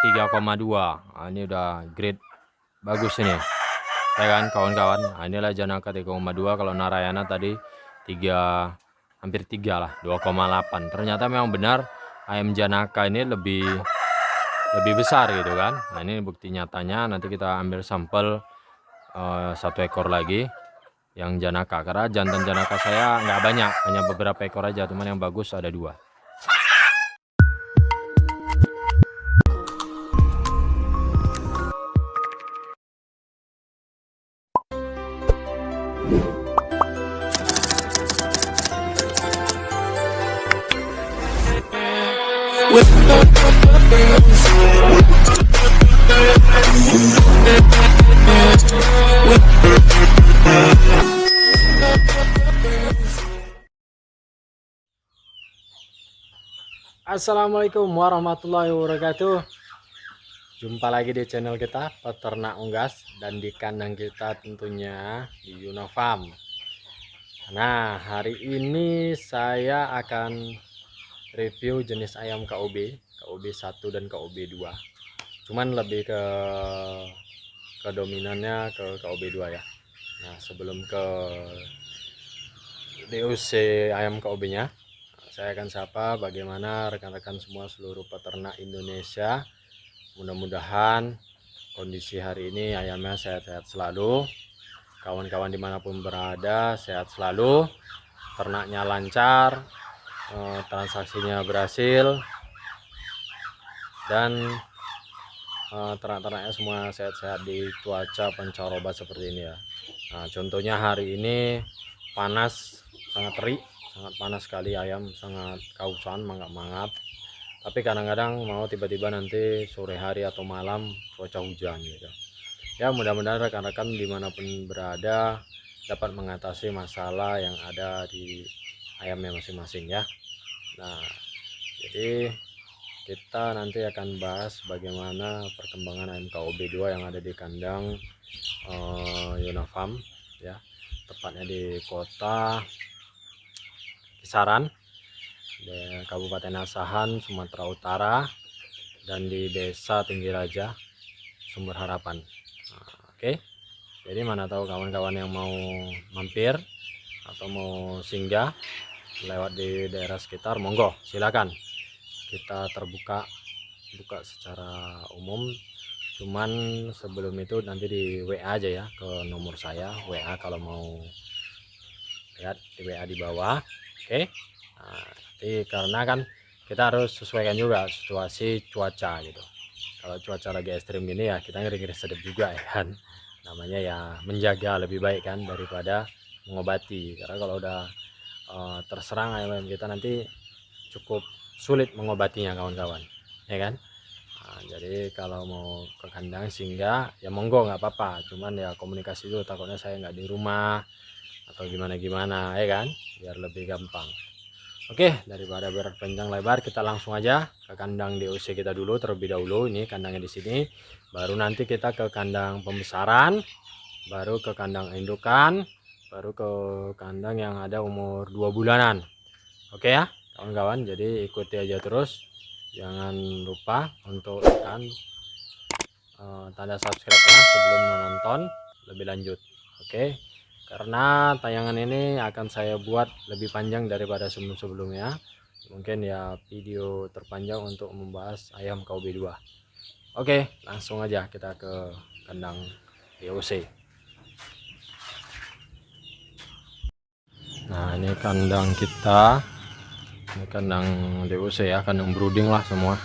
3,2. Nah, ini udah grade bagus ini ya kan kawan-kawan. Nah, inilah Janaka 3,2. Kalau Narayana tadi 3, hampir 3 lah, 2,8. Ternyata memang benar ayam Janaka ini lebih besar gitu kan. Nah, ini bukti nyatanya. Nanti kita ambil sampel 1 ekor lagi yang Janaka, karena jantan Janaka saya nggak banyak, hanya beberapa ekor aja, teman yang bagus ada 2. Assalamualaikum warahmatullahi wabarakatuh. Jumpa lagi di channel kita Peternak Unggas, dan di kandang kita tentunya di Yunafarm. Nah, hari ini saya akan review jenis ayam KOB 1 dan KOB 2. Cuman lebih ke dominannya ke KOB 2 ya. Nah, sebelum ke DOC ayam KOB nya, saya akan sapa bagaimana rekan-rekan semua seluruh peternak Indonesia. Mudah-mudahan kondisi hari ini ayamnya sehat-sehat selalu, kawan-kawan dimanapun berada sehat selalu, ternaknya lancar, transaksinya berhasil, dan ternak-ternaknya semua sehat-sehat di cuaca pancaroba seperti ini ya. Nah, contohnya hari ini panas, sangat terik, sangat panas sekali, ayam sangat kausan, mangap-mangap. Tapi kadang-kadang mau tiba-tiba nanti sore hari atau malam cuaca hujan gitu ya. Mudah-mudahan rekan-rekan dimanapun berada dapat mengatasi masalah yang ada di ayamnya masing-masing ya. Nah, jadi kita nanti akan bahas bagaimana perkembangan ayam KOB 2 yang ada di kandang Yunafarm ya, tepatnya di kota Kisaran, di Kabupaten Asahan, Sumatera Utara, dan di Desa Tinggi Raja, Sumber Harapan. Nah, oke. Jadi mana tahu kawan-kawan yang mau mampir atau mau singgah lewat di daerah sekitar, monggo silakan. Kita terbuka secara umum. Cuman sebelum itu nanti di WA aja ya, ke nomor saya WA kalau mau lihat di WA di bawah. Oke. Nah, jadi karena kan kita harus sesuaikan juga situasi cuaca gitu. Kalau cuaca lagi ekstrim gini ya kita ngeri-ngeri sedap juga ya kan. Namanya ya menjaga lebih baik kan daripada mengobati. Karena kalau udah terserang ayam kita nanti cukup sulit mengobatinya kawan-kawan ya kan. Nah, jadi kalau mau ke kandang singgah ya monggo, nggak apa-apa. Cuman ya komunikasi dulu, takutnya saya nggak di rumah atau gimana-gimana ya kan, biar lebih gampang. Oke, daripada berpanjang lebar, kita langsung aja ke kandang DOC kita dulu terlebih dahulu. Ini kandangnya di sini, baru nanti kita ke kandang pembesaran, baru ke kandang indukan, baru ke kandang yang ada umur 2 bulanan. Oke ya kawan-kawan, jadi ikuti aja terus, jangan lupa untuk tekan tanda subscribe ya sebelum menonton lebih lanjut. Oke, karena tayangan ini akan saya buat lebih panjang daripada sebelum-sebelumnya, mungkin ya video terpanjang untuk membahas ayam KOB 2. Oke, langsung aja kita ke kandang DOC. Nah, ini kandang kita, ini kandang DOC ya, kandang brooding lah semua.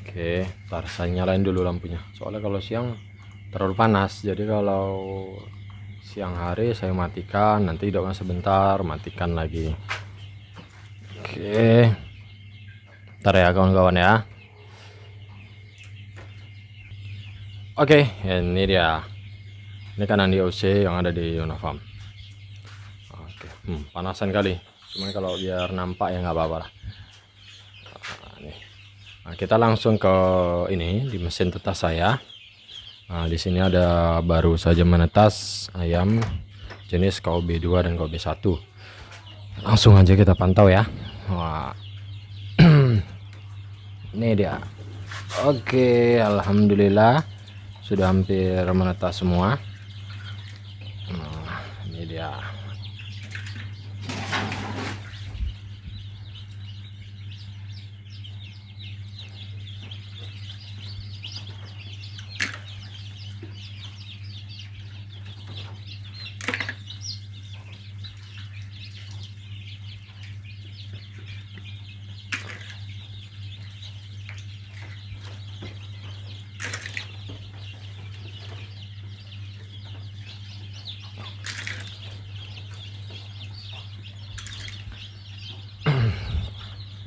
Oke, ntar saya nyalain dulu lampunya, soalnya kalau siang terlalu panas. Jadi kalau siang hari saya matikan, nanti hidupnya sebentar matikan lagi. Oke, ntar ya kawan-kawan ya. Oke, ini dia, ini kandang DOC yang ada di Yunafarm. Oke, panasan kali, cuman kalau biar nampak ya nggak apa-apa lah. Nah, kita langsung ke ini di mesin tetas saya. Nah, di sini ada baru saja menetas ayam jenis KOB 2 dan KOB 1. Langsung aja kita pantau ya. Wah. Ini dia. Oke, alhamdulillah sudah hampir menetas semua. Nah, ini dia.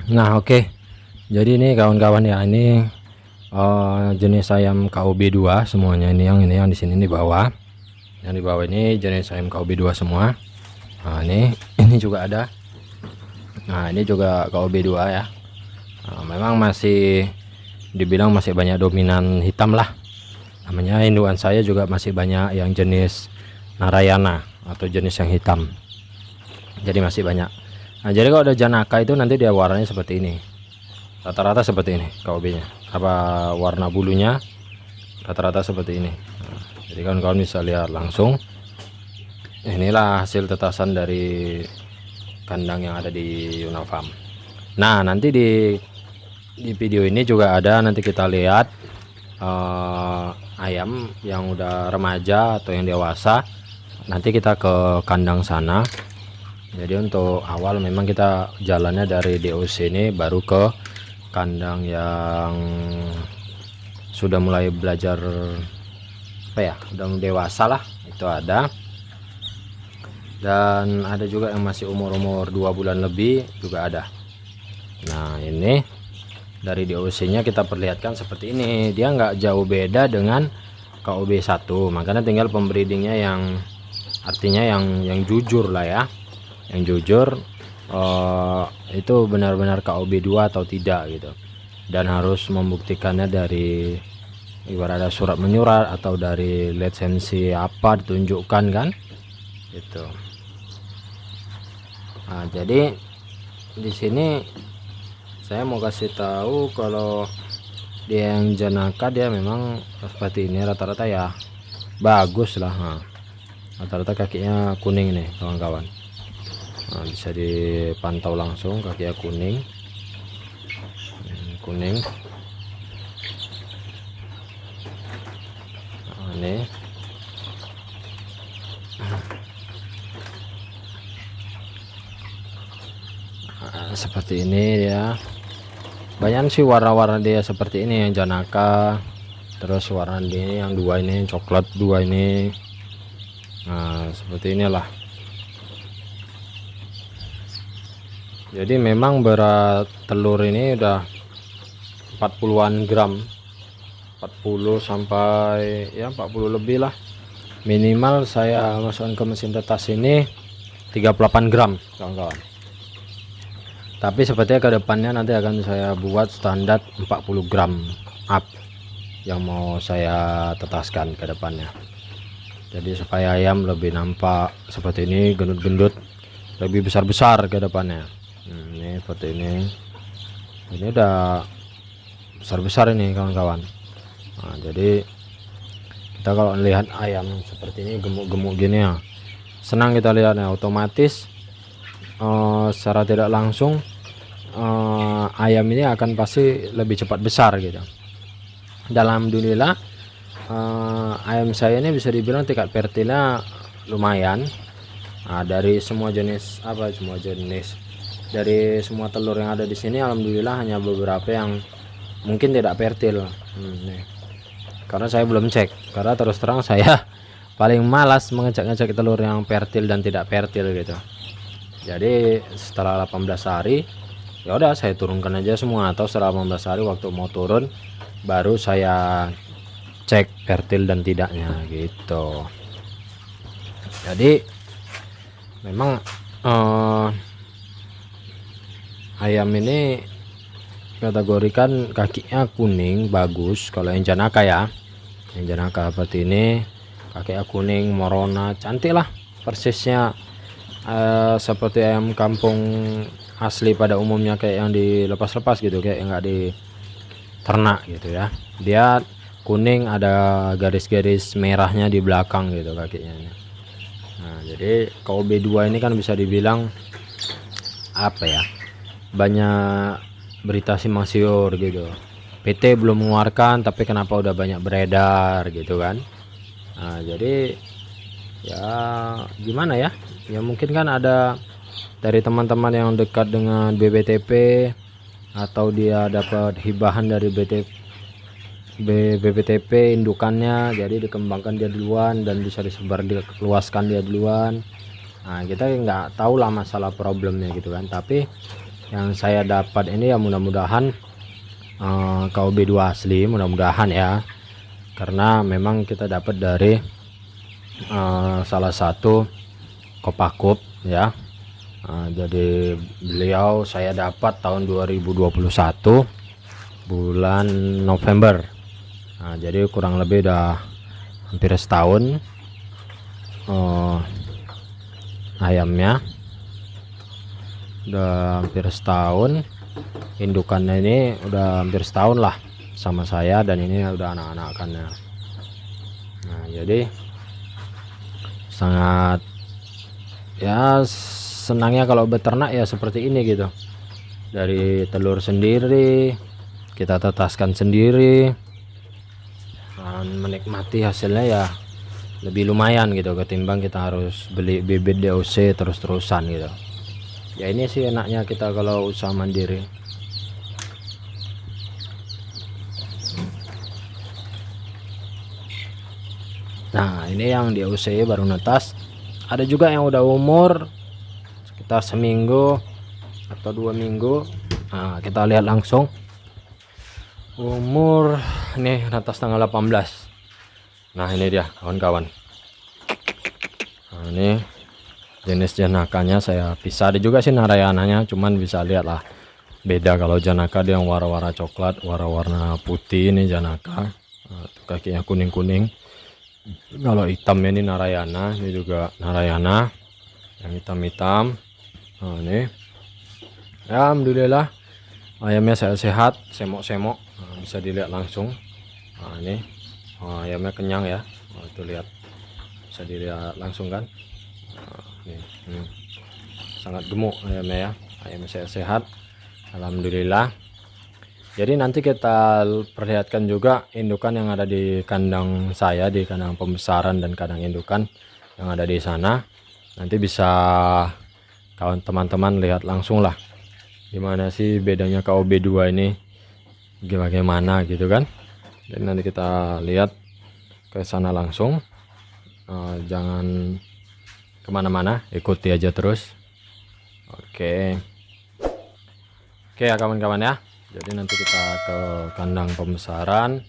Nah, oke. Jadi ini kawan-kawan ya, ini jenis ayam KOB2 semuanya. Ini yang di sini di bawah. Yang di bawah ini jenis ayam KOB2 semua. Nah, ini juga ada. Nah, ini juga KOB2 ya. Nah, memang masih dibilang masih banyak dominan hitam lah. Namanya induan saya juga masih banyak yang jenis Narayana atau jenis yang hitam. Jadi masih banyak. Nah, jadi kalau ada janaka itu nanti dia warnanya seperti ini, rata-rata seperti ini KOB-nya, apa warna bulunya rata-rata seperti ini. Nah, jadi kawan-kawan bisa lihat langsung. Inilah hasil tetasan dari kandang yang ada di Yunafarm. Nah, nanti di video ini juga ada, nanti kita lihat ayam yang udah remaja atau yang dewasa. Nanti kita ke kandang sana. Jadi untuk awal memang kita jalannya dari DOC ini baru ke kandang yang sudah mulai belajar apa ya, udah dewasa lah, itu ada. Dan ada juga yang masih umur-umur 2 bulan lebih juga ada. Nah, ini dari DOC nya kita perlihatkan seperti ini, dia nggak jauh beda dengan KOB1, makanya tinggal pembreedingnya yang artinya yang jujur lah ya, yang jujur itu benar-benar KOB2 atau tidak gitu, dan harus membuktikannya dari ibarat ada surat menyurat atau dari lisensi apa ditunjukkan kan gitu. Nah, jadi di sini saya mau kasih tahu kalau dia yang janaka dia memang seperti ini rata-rata ya, bagus lah. Nah, rata-rata kakinya kuning nih kawan-kawan. Nah, bisa dipantau langsung kakinya kuning. Nah, ini seperti ini ya, banyak sih warna-warna dia seperti ini yang janaka. Terus warna ini yang dua ini coklat, dua ini. Nah, seperti inilah. Jadi memang berat telur ini udah 40-an gram, 40 sampai ya 40 lebih lah minimal. Saya masukkan ke mesin tetas ini 38 gram kawan-kawan. Tapi sepertinya ke depannya nanti akan saya buat standar 40 gram up yang mau saya tetaskan ke depannya. Jadi supaya ayam lebih nampak seperti ini, gendut-gendut, lebih besar-besar ke depannya. Ini seperti ini udah besar-besar ini kawan-kawan. Nah, jadi kita kalau lihat ayam seperti ini gemuk-gemuk gini ya, senang kita lihatnya. Otomatis secara tidak langsung ayam ini akan pasti lebih cepat besar gitu. Dan alhamdulillah ayam saya ini bisa dibilang tingkat fertilnya lumayan. Nah, dari semua jenis dari semua telur yang ada di sini, alhamdulillah hanya beberapa yang mungkin tidak fertil. Nih. Karena saya belum cek, karena terus terang saya paling malas mengecek-ngecek telur yang fertil dan tidak fertil gitu. Jadi setelah 18 hari ya udah saya turunkan aja semua, atau setelah 18 hari waktu mau turun baru saya cek fertil dan tidaknya gitu. Jadi memang ayam ini kategorikan kakinya kuning bagus. Kalau yang janaka ya, yang janaka seperti ini kakinya kuning morona, cantik lah, persisnya seperti ayam kampung asli pada umumnya, kayak yang dilepas-lepas gitu, kayak yang nggak ternak gitu ya. Dia kuning, ada garis-garis merahnya di belakang gitu kakinya ini. Nah, jadi KOB2 ini kan bisa dibilang apa ya, banyak berita simpang siur gitu. PT belum mengeluarkan tapi kenapa udah banyak beredar gitu kan. Nah, jadi ya gimana ya, ya mungkin kan ada dari teman-teman yang dekat dengan BBTP, atau dia dapat hibahan dari BBTP indukannya, jadi dikembangkan dia duluan dan bisa disebar diluaskan dia duluan. Nah, kita nggak tahu lah masalah problemnya gitu kan, tapi yang saya dapat ini ya mudah-mudahan KOB2 asli, mudah-mudahan ya, karena memang kita dapat dari salah satu Kopaskup ya. Jadi beliau saya dapat tahun 2021 bulan November. Nah, jadi kurang lebih udah hampir setahun ayamnya, udah hampir setahun. Indukannya ini udah hampir setahun lah sama saya, dan ini udah anak-anakannya. Nah, jadi sangat ya senangnya kalau beternak ya seperti ini gitu. Dari telur sendiri kita tetaskan sendiri, dan menikmati hasilnya ya lebih lumayan gitu ketimbang kita harus beli bibit DOC terus-terusan gitu. Ya ini sih enaknya kita kalau usaha mandiri. Nah, ini yang DOC baru netas. Ada juga yang udah umur sekitar seminggu atau 2 minggu. Nah, kita lihat langsung umur ini netas tanggal 18. Nah, ini dia kawan-kawan. Nah, ini jenis janakanya saya pisah. Ada juga sih narayananya, cuman bisa lihat lah beda. Kalau janaka dia yang warna-warna coklat, warna-warna putih, ini janaka. Nah, kakinya kuning-kuning. Kalau hitam ini narayana, ini juga narayana yang hitam-hitam. Nah, ini ya, alhamdulillah ayamnya sehat-sehat, semok-semok. Nah, bisa dilihat langsung. Nah, ini ayamnya kenyang ya. Nah, itu lihat, bisa dilihat langsung kan. Nah, ini sangat gemuk ayamnya ya, ayamnya sehat-sehat, alhamdulillah. Jadi nanti kita perlihatkan juga indukan yang ada di kandang saya, di kandang pembesaran dan kandang indukan yang ada di sana. Nanti bisa kawan teman-teman lihat langsung lah gimana sih bedanya KOB2 ini, bagaimana gitu kan. Jadi nanti kita lihat ke sana langsung. Jangan kemana-mana, ikuti aja terus. Oke ya kawan-kawan ya. Jadi nanti kita ke kandang pembesaran,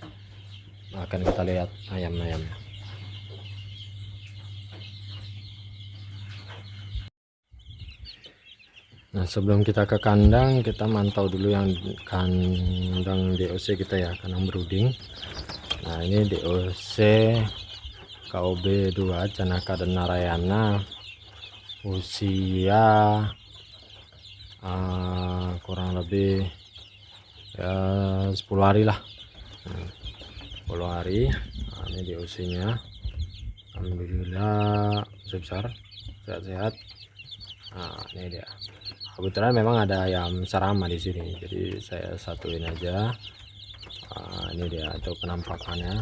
akan kita lihat ayam-ayam. Nah, sebelum kita ke kandang, kita mantau dulu yang kandang DOC kita ya, kandang brooding. Nah, ini DOC KOB2 Janaka dan Narayana, usia kurang lebih ya 10 hari lah, 10 hari. Nah, ini DOC nya alhamdulillah besar, sehat-sehat. Nah, ini dia. Kebetulan memang ada ayam serama di sini, jadi saya satuin aja. Ini dia itu penampakannya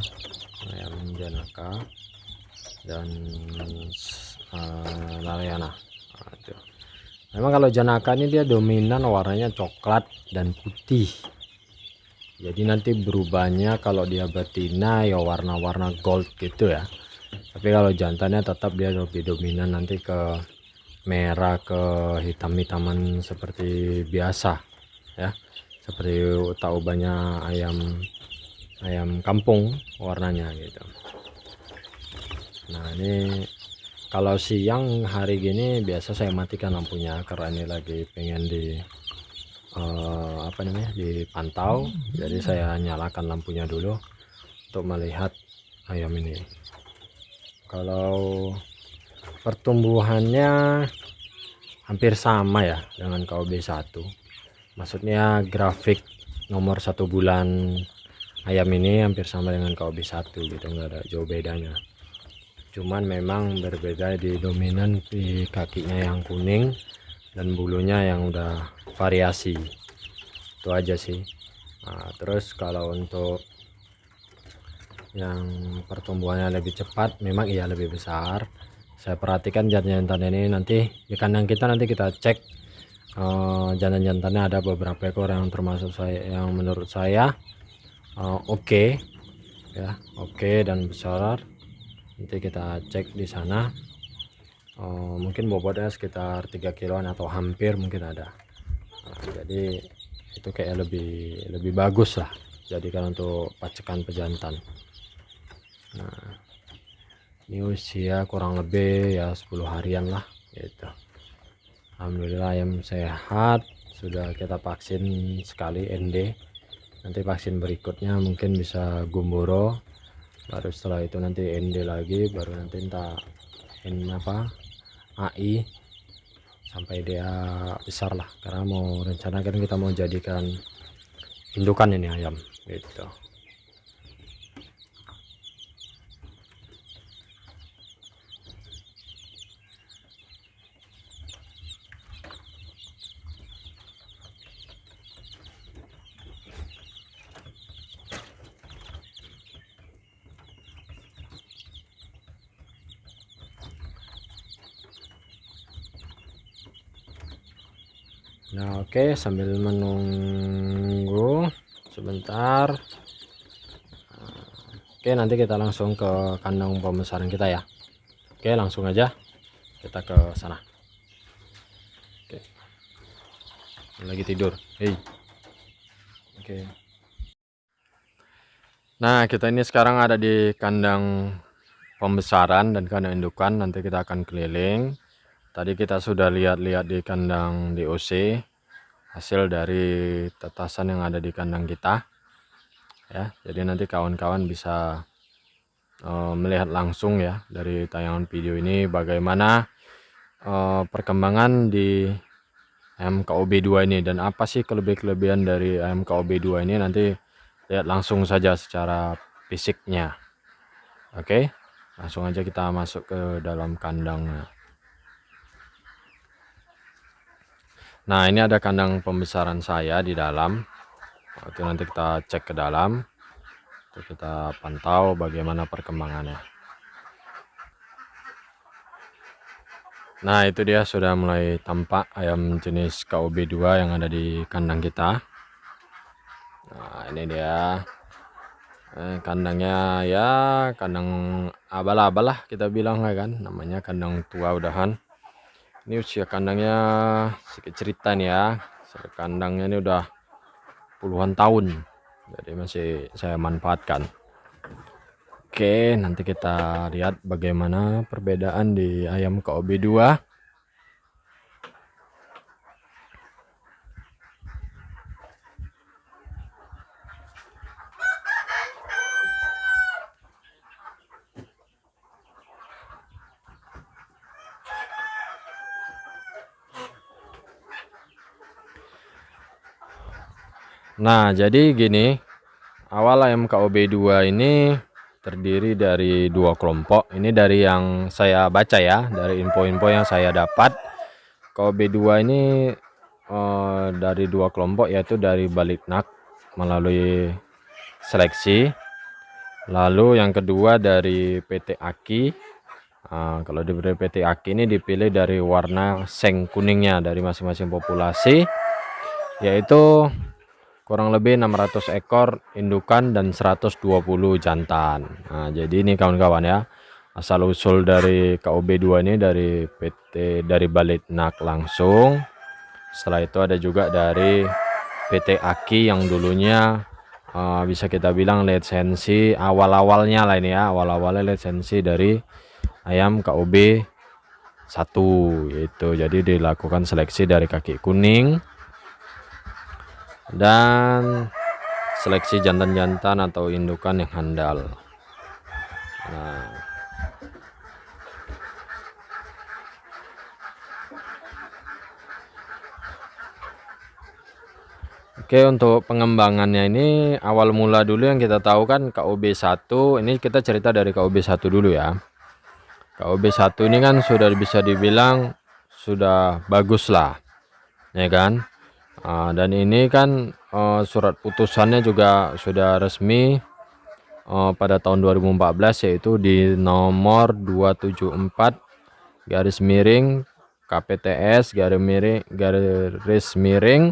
ayam janaka dan narayana. Nah, itu. Memang kalau janaka ini dia dominan warnanya coklat dan putih. Jadi nanti berubahnya kalau dia betina ya warna-warna gold gitu ya. Tapi kalau jantannya tetap dia lebih dominan nanti ke merah, ke hitam-hitaman seperti biasa ya, seperti tahu banyak ayam kampung warnanya gitu. Nah, ini kalau siang hari gini biasa saya matikan lampunya karena ini lagi pengen di apa namanya, dipantau. Jadi saya nyalakan lampunya dulu untuk melihat ayam ini. Kalau pertumbuhannya hampir sama ya dengan KOB1, maksudnya grafik nomor 1 bulan ayam ini hampir sama dengan KOB1 gitu, nggak ada jauh bedanya. Cuman memang berbeda di dominan di kakinya yang kuning dan bulunya yang udah variasi, itu aja sih. Nah, terus kalau untuk yang pertumbuhannya lebih cepat, memang iya lebih besar. Saya perhatikan jantan ini nanti di kandang kita, nanti kita cek jantan-jantannya ada beberapa ekor yang termasuk saya, yang menurut saya oke ya, oke dan besar. Nanti kita cek di sana. Mungkin bobotnya sekitar 3 kiloan atau hampir mungkin ada. Jadi itu kayak lebih bagus lah jadikan untuk pacekan pejantan. Nah, ini usia kurang lebih ya 10 harian lah gitu. Alhamdulillah ayam sehat, sudah kita vaksin sekali ND. Nanti vaksin berikutnya mungkin bisa Gumboro, baru setelah itu nanti ND lagi, baru nanti entah AI sampai dia besar lah, karena mau rencana kan kita mau jadikan indukan ini ayam gitu. Nah, oke, sambil menunggu sebentar. Oke, nanti kita langsung ke kandang pembesaran kita ya. Oke, langsung aja kita ke sana. Oke, lagi tidur. Hei. Oke. Nah, kita ini sekarang ada di kandang pembesaran dan kandang indukan. Nanti kita akan keliling. Tadi kita sudah lihat-lihat di kandang DOC, hasil dari tetasan yang ada di kandang kita ya. Jadi nanti kawan-kawan bisa melihat langsung ya dari tayangan video ini bagaimana perkembangan di ayam KOB2 ini, dan apa sih kelebihan dari ayam KOB2 ini. Nanti lihat langsung saja secara fisiknya. Oke, langsung aja kita masuk ke dalam kandangnya. Nah, ini ada kandang pembesaran saya di dalam. Itu nanti kita cek ke dalam, untuk kita pantau bagaimana perkembangannya. Nah, itu dia sudah mulai tampak ayam jenis KOB2 yang ada di kandang kita. Nah, ini dia kandangnya ya, kandang abal-abal lah kita bilang ya kan, namanya kandang tua udahan. Ini usia kandangnya sedikit cerita nih ya. Kandangnya ini udah puluhan tahun, jadi masih saya manfaatkan. Oke, nanti kita lihat bagaimana perbedaan di ayam KOB2. Nah, jadi gini, awal ayam KOB2 ini terdiri dari 2 kelompok. Ini dari yang saya baca ya, dari info-info yang saya dapat. KOB2 ini dari 2 kelompok, yaitu dari Baliknak melalui seleksi. Lalu yang kedua dari PT Aki. Kalau dari PT Aki ini dipilih dari warna seng kuningnya dari masing-masing populasi, yaitu kurang lebih 600 ekor indukan dan 120 jantan. Nah, jadi ini kawan-kawan ya, asal usul dari KOB2 ini dari Baliknak langsung. Setelah itu ada juga dari PT Aki yang dulunya bisa kita bilang lisensi awal-awalnya lah ini ya, awal-awalnya lisensi dari ayam KOB1 itu. Jadi dilakukan seleksi dari kaki kuning dan seleksi jantan-jantan atau indukan yang handal. Nah, Oke, untuk pengembangannya ini awal mula dulu yang kita tahu kan KUB 1, ini kita cerita dari KUB 1 dulu ya. KUB 1 ini kan sudah bisa dibilang sudah bagus lah, ya kan. Dan ini kan surat putusannya juga sudah resmi pada tahun 2014, yaitu di nomor 274 garis miring KPTS garis miring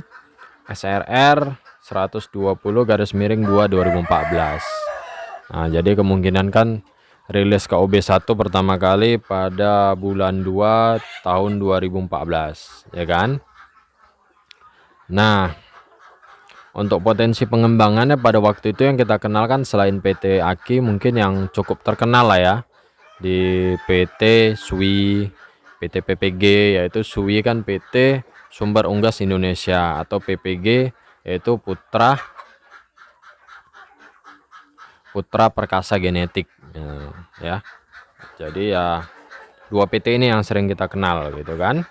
SRR 120 garis miring 2 2014. Nah, jadi kemungkinan kan rilis KUB 1 pertama kali pada bulan 2 tahun 2014, ya kan. Nah, untuk potensi pengembangannya pada waktu itu yang kita kenalkan selain PT Aki mungkin yang cukup terkenal lah ya, di PT SUI, PT PPG, yaitu SUI kan PT Sumber Unggas Indonesia, atau PPG yaitu Putra Perkasa Genetik, ya. Jadi ya dua PT ini yang sering kita kenal gitu kan.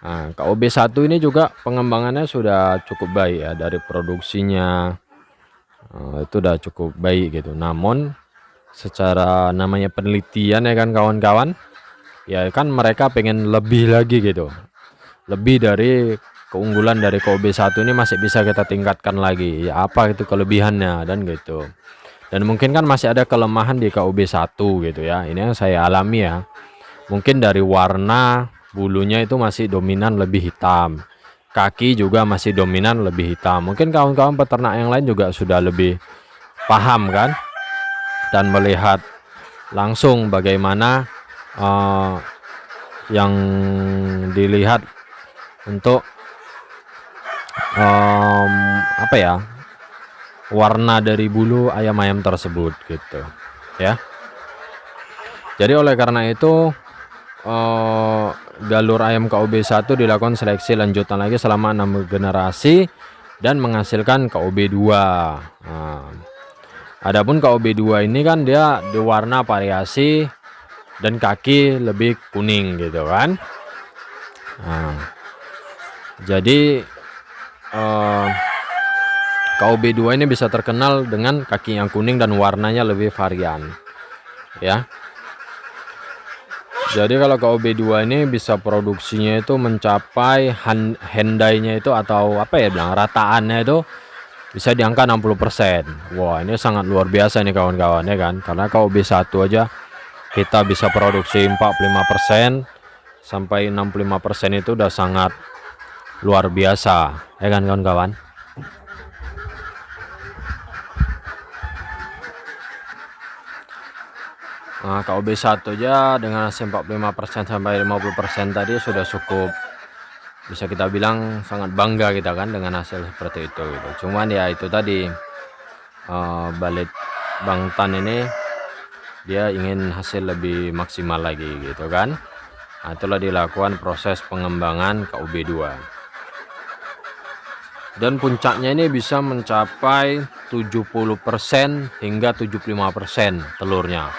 Nah, KUB 1 ini juga pengembangannya sudah cukup baik ya, dari produksinya itu udah cukup baik gitu. Namun secara namanya penelitian ya kan kawan-kawan, ya kan mereka pengen lebih lagi gitu, lebih dari keunggulan dari KUB 1 ini masih bisa kita tingkatkan lagi ya, apa itu kelebihannya dan gitu. Dan mungkin kan masih ada kelemahan di KUB 1 gitu ya, ini yang saya alami ya. Mungkin dari warna bulunya itu masih dominan lebih hitam, kaki juga masih dominan lebih hitam. Mungkin kawan-kawan peternak yang lain juga sudah lebih paham kan, dan melihat langsung bagaimana yang dilihat untuk apa ya, warna dari bulu ayam-ayam tersebut gitu ya. Jadi oleh karena itu galur ayam KUB 1 dilakukan seleksi lanjutan lagi selama 6 generasi dan menghasilkan KUB 2. Adapun KUB 2 ini kan dia diwarna variasi dan kaki lebih kuning gitu kan. Jadi KUB 2 ini bisa terkenal dengan kaki yang kuning dan warnanya lebih varian ya. Jadi kalau KUB 2 ini bisa produksinya itu mencapai handainya itu, atau apa ya bilang, rataannya itu bisa di angka 60%. Wah, ini sangat luar biasa nih kawan-kawan ya kan, karena KUB 1 aja kita bisa produksi 45% sampai 65% itu udah sangat luar biasa ya kan kawan-kawan. Nah, KUB 1 aja dengan hasil 45% sampai 50% tadi sudah cukup, bisa kita bilang sangat bangga kita kan dengan hasil seperti itu gitu. Cuman ya itu tadi, Balit Bang Tan ini dia ingin hasil lebih maksimal lagi gitu kan. Nah, itulah dilakukan proses pengembangan KUB 2. Dan puncaknya ini bisa mencapai 70% hingga 75% telurnya.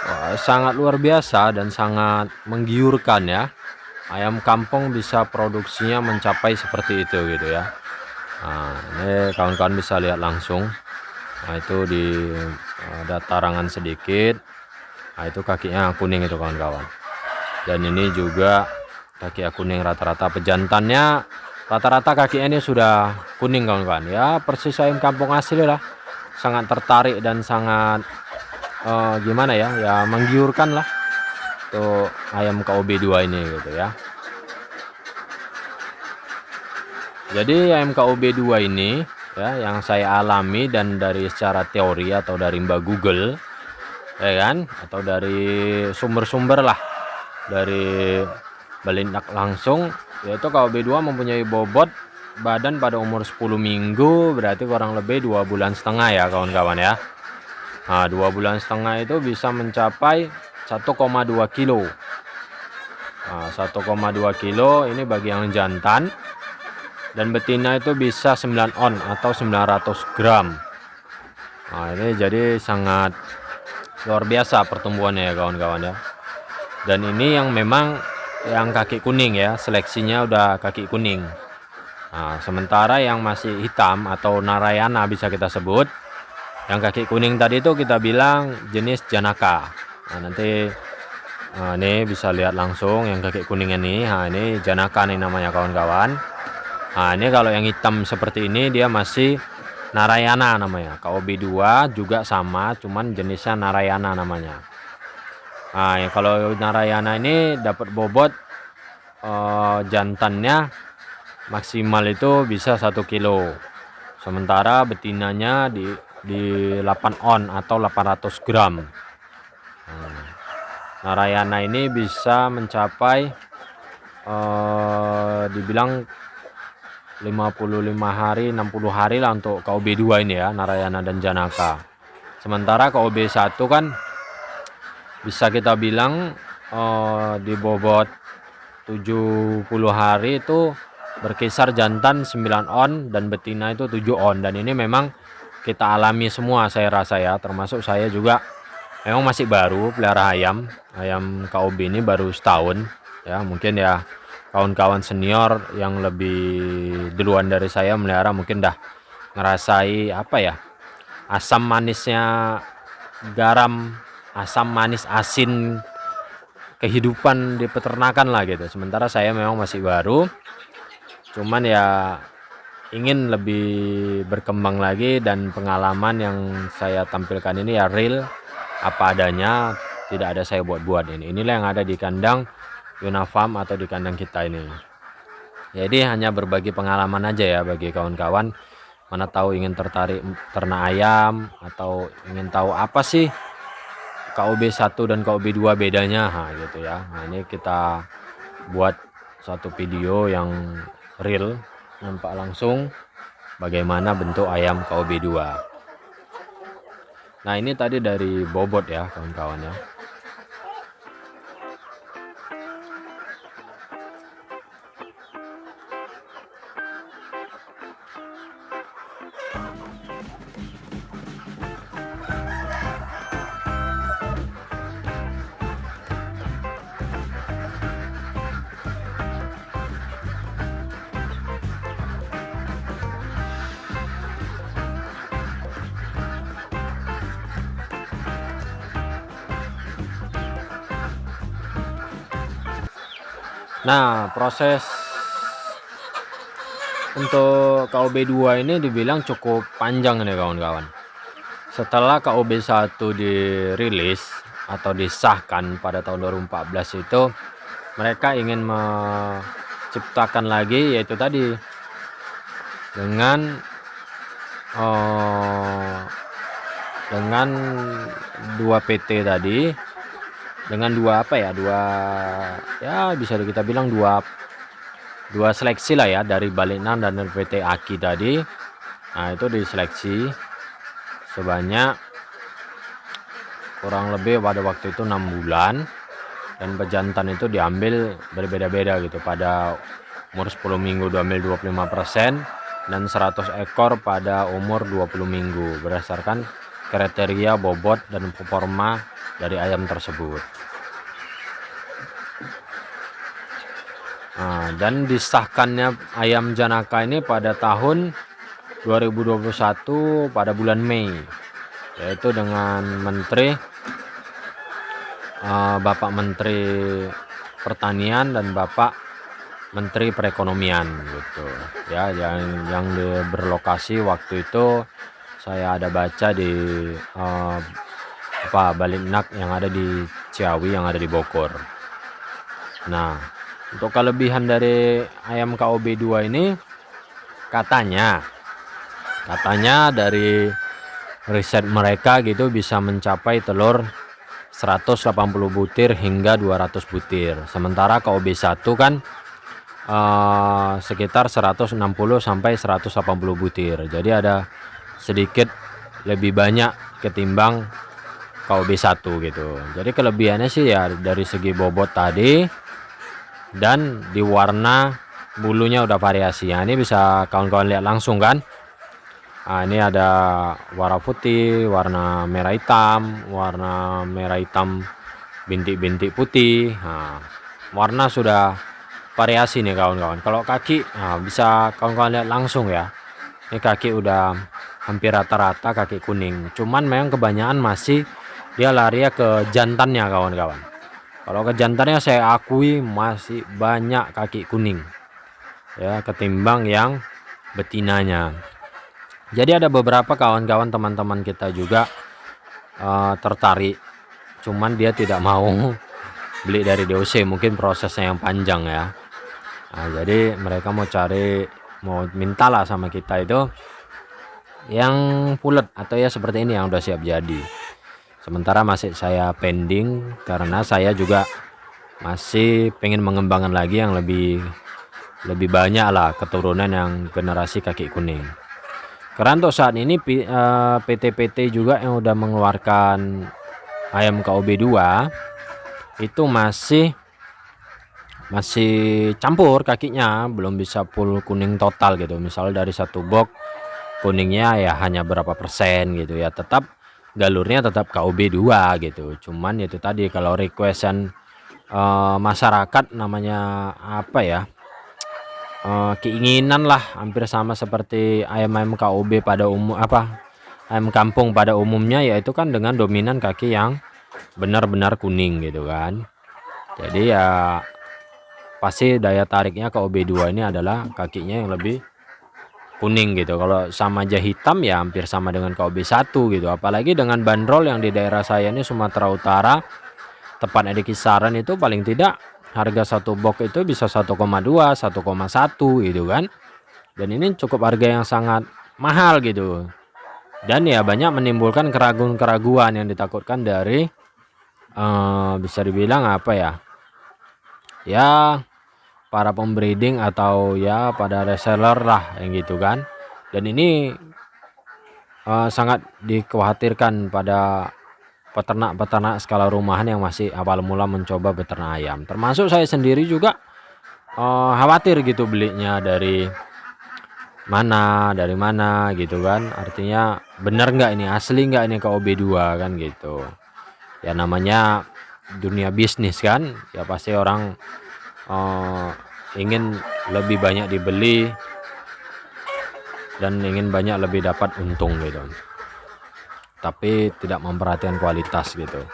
Wah, sangat luar biasa dan sangat menggiurkan ya. Ayam kampung bisa produksinya mencapai seperti itu gitu ya. Nah, ini kawan-kawan bisa lihat langsung. Nah, itu di datarangan sedikit. Nah, itu kakinya kuning itu kawan-kawan. Dan ini juga kaki kuning rata-rata. Pejantannya rata-rata kakinya ini sudah kuning kawan-kawan ya, persis ayam kampung asli lah. Sangat tertarik dan sangat gimana ya, ya menggiurkan lah tuh ayam KUB 2 ini gitu ya. Jadi ayam KUB 2 ini ya yang saya alami, dan dari secara teori atau dari Mbak Google ya kan, atau dari sumber-sumber lah, dari Balindak langsung, yaitu KUB 2 mempunyai bobot badan pada umur 10 minggu, berarti kurang lebih 2,5 bulan ya kawan-kawan ya. Nah, 2,5 bulan itu bisa mencapai 1,2 kilo. Nah, 1,2 kilo ini bagi yang jantan, dan betina itu bisa 9 on atau 900 gram. Nah, ini jadi sangat luar biasa pertumbuhannya ya kawan-kawan ya. Dan ini yang memang yang kaki kuning ya, seleksinya udah kaki kuning. Nah, sementara yang masih hitam atau Narayana bisa kita sebut, yang kaki kuning tadi itu kita bilang jenis Janaka. Nah, nanti ini bisa lihat langsung yang kaki kuning ini. Nah, ini Janaka nih namanya kawan-kawan. Nah, ini kalau yang hitam seperti ini dia masih Narayana namanya. KOB2 juga sama, cuman jenisnya Narayana namanya. Nah, ya, kalau Narayana ini dapat bobot jantannya maksimal itu bisa 1 kilo. Sementara betinanya di 8 on atau 800 gram. Narayana ini bisa mencapai dibilang 55 hari 60 hari lah untuk KOB2 ini ya, Narayana dan Janaka. Sementara KOB1 kan bisa kita bilang di bobot 70 hari itu berkisar jantan 9 on dan betina itu 7 on, dan ini memang kita alami semua saya rasa ya, termasuk saya juga memang masih baru pelihara ayam KOB ini baru setahun ya. Mungkin ya kawan-kawan senior yang lebih duluan dari saya melihara mungkin dah ngerasai apa ya, asam manisnya garam, asam manis asin kehidupan di peternakan lah gitu. Sementara saya memang masih baru, cuman ya ingin lebih berkembang lagi, dan pengalaman yang saya tampilkan ini ya real apa adanya, tidak ada saya buat-buat. Inilah yang ada di kandang Yuna Farm atau di kandang kita ini. Jadi hanya berbagi pengalaman aja ya bagi kawan-kawan, mana tahu ingin tertarik ternak ayam atau ingin tahu apa sih KOB1 dan KOB2 bedanya, gitu ya. Nah, ini kita buat satu video yang real, nampak langsung bagaimana bentuk ayam KOB2. Nah, ini tadi dari bobot ya kawan-kawan ya. Nah, proses untuk KOB2 ini dibilang cukup panjang nih kawan-kawan. Setelah KOB1 dirilis atau disahkan pada tahun 2014 itu, mereka ingin menciptakan lagi yaitu tadi dengan dua PT tadi, dengan dua apa ya, ya bisa kita bilang dua seleksi lah ya, dari Baliknan dan dari PT Aki tadi. Nah, itu diseleksi sebanyak kurang lebih pada waktu itu 6 bulan, dan pejantan itu diambil berbeda-beda gitu. Pada umur 10 minggu diambil 25%, dan 100 ekor pada umur 20 minggu berdasarkan kriteria bobot dan performa dari ayam tersebut. Nah, dan disahkannya ayam Janaka ini pada tahun 2021 pada bulan Mei, yaitu dengan Bapak Menteri Pertanian dan Bapak Menteri Perekonomian gitu ya, yang berlokasi waktu itu saya ada baca di Baliknak yang ada di Ciawi, yang ada di Bogor. Nah, untuk kelebihan dari ayam KOB2 ini, katanya dari riset mereka gitu bisa mencapai telur 180 butir hingga 200 butir. Sementara KOB1 kan sekitar 160 sampai 180 butir. Jadi ada sedikit lebih banyak ketimbang KOB1 gitu. Jadi kelebihannya sih ya dari segi bobot tadi, dan di warna bulunya udah variasi. Nah, ini bisa kawan-kawan lihat langsung kan. Nah, ini ada warna putih, warna merah hitam bintik-bintik putih. Nah, warna sudah variasi nih kawan-kawan. Kalau kaki, nah bisa kawan-kawan lihat langsung ya. Ini kaki udah hampir rata-rata kaki kuning. Cuman memang kebanyakan masih dia lari ke jantannya kawan-kawan. Kalau ke jantannya saya akui masih banyak kaki kuning ya ketimbang yang betinanya. Jadi ada beberapa kawan-kawan teman-teman kita juga tertarik, cuman dia tidak mau beli dari DOC, mungkin prosesnya yang panjang ya. Nah, jadi mereka mau mintalah sama kita itu yang pulet atau ya seperti ini yang udah siap jadi. Sementara masih saya pending karena saya juga masih pengen mengembangkan lagi yang lebih banyak lah keturunan yang generasi kaki kuning. Karena untuk saat ini PT-PT juga yang udah mengeluarkan ayam KOB2 itu masih campur kakinya, belum bisa full kuning total gitu. Misal dari satu box kuningnya ya hanya berapa persen gitu ya, tetap galurnya tetap KOB2 gitu. Cuman itu tadi kalau requestan masyarakat namanya apa ya, keinginan lah hampir sama seperti ayam-ayam KOB pada ayam kampung pada umumnya, yaitu kan dengan dominan kaki yang benar-benar kuning gitu kan. Jadi ya pasti daya tariknya KOB2 ini adalah kakinya yang lebih kuning gitu. Kalau sama aja hitam ya hampir sama dengan KOB1 gitu. Apalagi dengan bandrol yang di daerah saya ini Sumatera Utara, tepatnya di kisaran itu paling tidak harga satu box itu bisa 1,2 1,1 gitu kan. Dan ini cukup harga yang sangat mahal gitu. Dan ya banyak menimbulkan keraguan-keraguan yang ditakutkan dari bisa dibilang apa ya, ya para pembreeding atau ya pada reseller lah yang gitu kan. Dan ini sangat dikhawatirkan pada peternak-peternak skala rumahan yang masih awal mula mencoba beternak ayam. Termasuk saya sendiri juga khawatir gitu belinya dari mana gitu kan. Artinya bener nggak ini, asli nggak ini KOB2 kan gitu. Ya namanya dunia bisnis kan, ya pasti orang ingin lebih banyak dibeli dan ingin banyak lebih dapat untung gitu, tapi tidak memperhatikan kualitas gitu.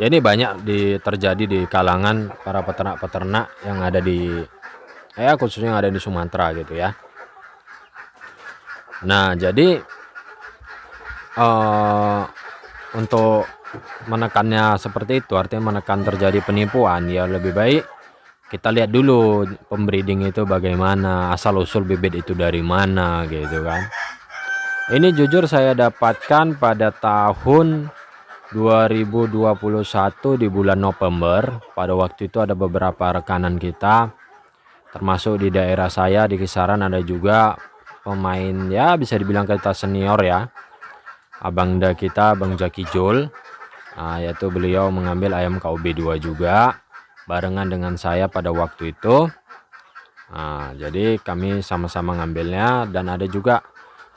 Ya ini banyak terjadi di kalangan para peternak-peternak yang ada di khususnya yang ada di Sumatera gitu ya. Nah jadi untuk menekannya seperti itu, artinya menekan terjadi penipuan, ya lebih baik kita lihat dulu pembreeding itu bagaimana, asal usul bibit itu dari mana gitu kan. Ini jujur saya dapatkan pada tahun 2021 di bulan November. Pada waktu itu ada beberapa rekanan kita, termasuk di daerah saya di kisaran ada juga pemain ya bisa dibilang kita senior ya, abangda kita Bang Jaki Jul, yaitu beliau mengambil ayam KOB2 juga barengan dengan saya pada waktu itu. Jadi kami sama-sama ngambilnya, dan ada juga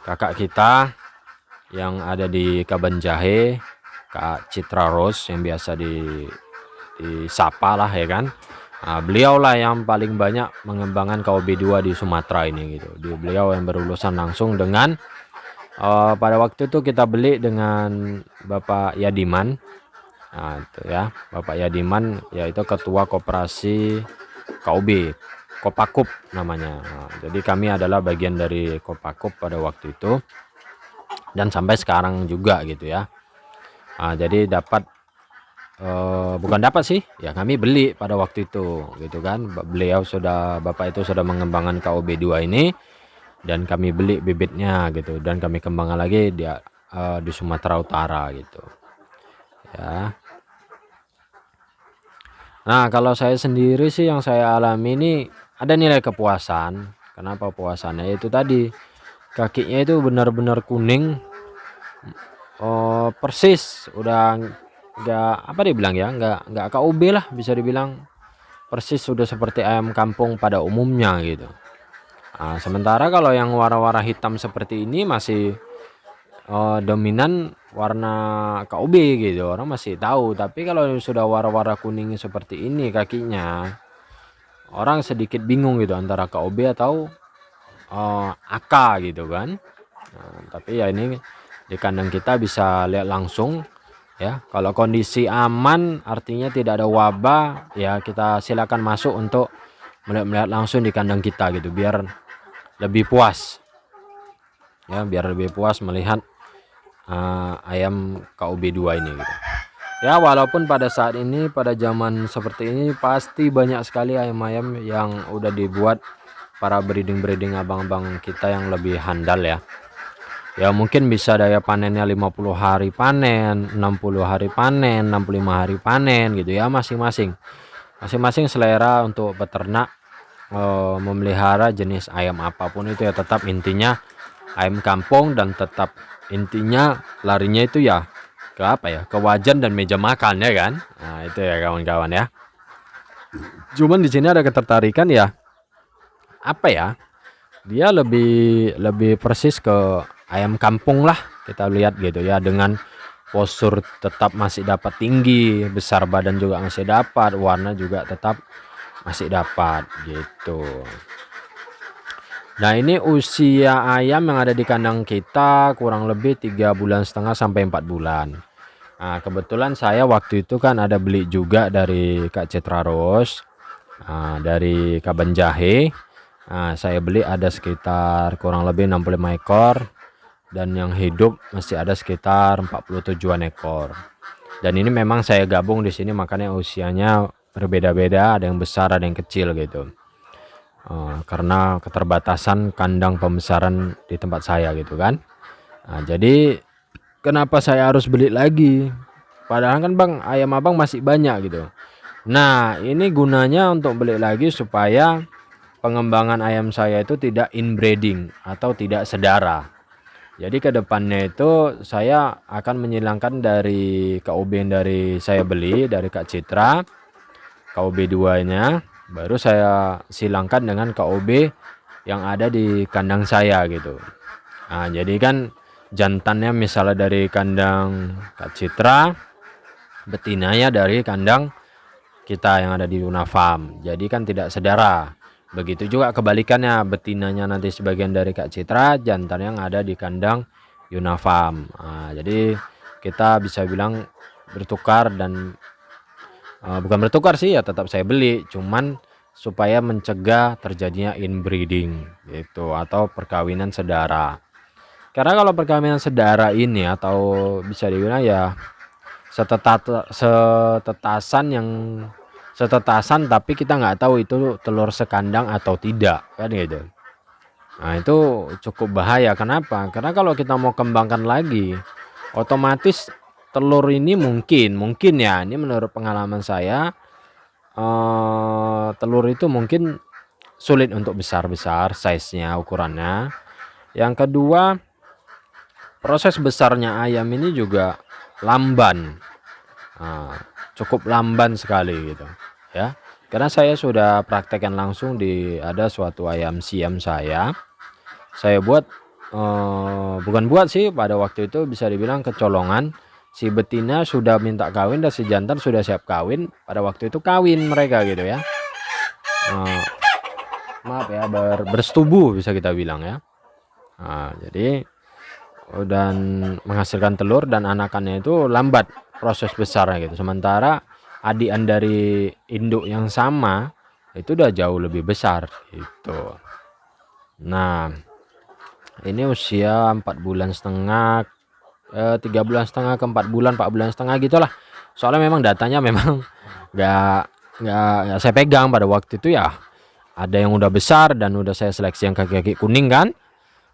kakak kita yang ada di Kaban Jahe, Kak Citra Rose yang biasa disapa lah ya kan. Beliau lah yang paling banyak mengembangkan KOB2 di Sumatera ini gitu. Beliau yang berurusan langsung dengan pada waktu itu kita beli dengan Bapak Yadiman. Itu ya, Bapak Yadiman yaitu ketua koperasi KOB, Kopakup namanya. Jadi kami adalah bagian dari Kopakup pada waktu itu dan sampai sekarang juga gitu ya. Jadi dapat bukan dapat sih ya, kami beli pada waktu itu gitu kan. Bapak itu sudah mengembangkan KOB2 ini dan kami beli bibitnya gitu, dan kami kembangkan lagi di Sumatera Utara gitu ya. Nah kalau saya sendiri sih yang saya alami ini ada nilai kepuasan. Kenapa puasannya? Itu tadi kakinya itu benar-benar kuning, persis udah nggak apa dibilang ya, nggak KOB lah, bisa dibilang persis sudah seperti ayam kampung pada umumnya gitu. Sementara kalau yang warna-warna hitam seperti ini masih dominan warna KOB gitu, orang masih tahu. Tapi kalau sudah warna-warna kuning seperti ini kakinya, orang sedikit bingung gitu antara KOB atau AK gitu kan. Tapi ya ini di kandang kita bisa lihat langsung ya. Kalau kondisi aman artinya tidak ada wabah ya, kita silakan masuk untuk melihat langsung di kandang kita gitu, biar lebih puas ya, biar lebih puas melihat ayam KOB 2 ini gitu. Ya walaupun pada saat ini, pada zaman seperti ini pasti banyak sekali ayam-ayam yang udah dibuat para breeding abang-abang kita yang lebih handal ya. Ya mungkin bisa daya panennya 50 hari panen, 60 hari panen, 65 hari panen gitu ya, masing-masing selera untuk peternak memelihara jenis ayam apapun itu ya, tetap intinya ayam kampung dan tetap intinya larinya itu ya ke apa ya, ke wajan dan meja makan ya kan. Nah itu ya kawan-kawan ya. Cuman di sini ada ketertarikan ya, apa ya, dia lebih persis ke ayam kampung lah kita lihat gitu ya, dengan postur tetap masih dapat tinggi, besar badan juga masih dapat, warna juga tetap masih dapat gitu. Nah ini usia ayam yang ada di kandang kita kurang lebih 3,5 bulan sampai 4 bulan. Nah kebetulan saya waktu itu kan ada beli juga dari Kak Citra Rose, dari Kaban Jahe. Saya beli ada sekitar kurang lebih 65 ekor, dan yang hidup masih ada sekitar 47 ekor. Dan ini memang saya gabung di sini, makanya usianya berbeda-beda, ada yang besar ada yang kecil gitu. Karena keterbatasan kandang pembesaran di tempat saya gitu kan. Jadi kenapa saya harus beli lagi, padahal kan bang ayam abang masih banyak gitu. Nah ini gunanya untuk beli lagi supaya pengembangan ayam saya itu tidak inbreeding atau tidak sedara. Jadi kedepannya itu saya akan menyilangkan dari KOB yang dari saya beli dari Kak Citra, KOB 2 nya baru saya silangkan dengan KOB yang ada di kandang saya gitu. Jadi kan jantannya misalnya dari kandang Kak Citra, betinanya dari kandang kita yang ada di Yuna Farm, jadi kan tidak sedara. Begitu juga kebalikannya, betinanya nanti sebagian dari Kak Citra, jantan yang ada di kandang Yuna Farm. Jadi kita bisa bilang bertukar, dan bukan bertukar sih ya, tetap saya beli, cuman supaya mencegah terjadinya inbreeding gitu atau perkawinan sedara. Karena kalau perkawinan sedara ini atau bisa dibilang ya setetasan tapi kita nggak tahu itu telur sekandang atau tidak kan gitu. Nah itu cukup bahaya. Kenapa? Karena kalau kita mau kembangkan lagi, otomatis telur ini mungkin ya, ini menurut pengalaman saya, telur itu mungkin sulit untuk besar size-nya, ukurannya. Yang kedua, proses besarnya ayam ini juga lamban, cukup lamban sekali gitu ya. Karena saya sudah praktekkan langsung di ada suatu ayam siam saya buat, bukan buat sih, pada waktu itu bisa dibilang kecolongan. Si betina sudah minta kawin dan si jantan sudah siap kawin, pada waktu itu kawin mereka gitu ya. Maaf ya, bersetubuh bisa kita bilang ya. Jadi dan menghasilkan telur dan anakannya itu lambat proses besarnya gitu. Sementara adian dari induk yang sama itu udah jauh lebih besar gitu. Nah ini usia 4,5 bulan, 3,5 bulan ke 4 bulan, 4,5 bulan gitulah. Soalnya memang datanya memang nggak saya pegang pada waktu itu ya. Ada yang udah besar dan udah saya seleksi yang kaki-kaki kuning kan.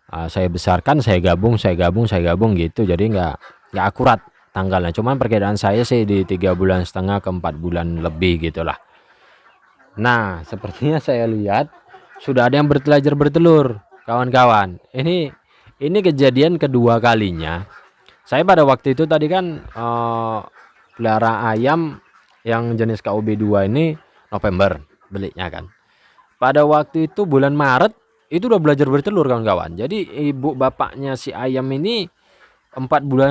Saya besarkan, saya gabung gitu. Jadi nggak akurat tanggalnya. Cuman perkiraan saya sih di 3,5 bulan ke 4 bulan lebih gitulah. Nah sepertinya saya lihat sudah ada yang bertelur kawan-kawan. Ini kejadian kedua kalinya. Saya pada waktu itu tadi kan pelihara ayam yang jenis KOB 2 ini November belinya kan. Pada waktu itu bulan Maret itu udah belajar bertelur kawan-kawan. Jadi ibu bapaknya si ayam ini 4,5 bulan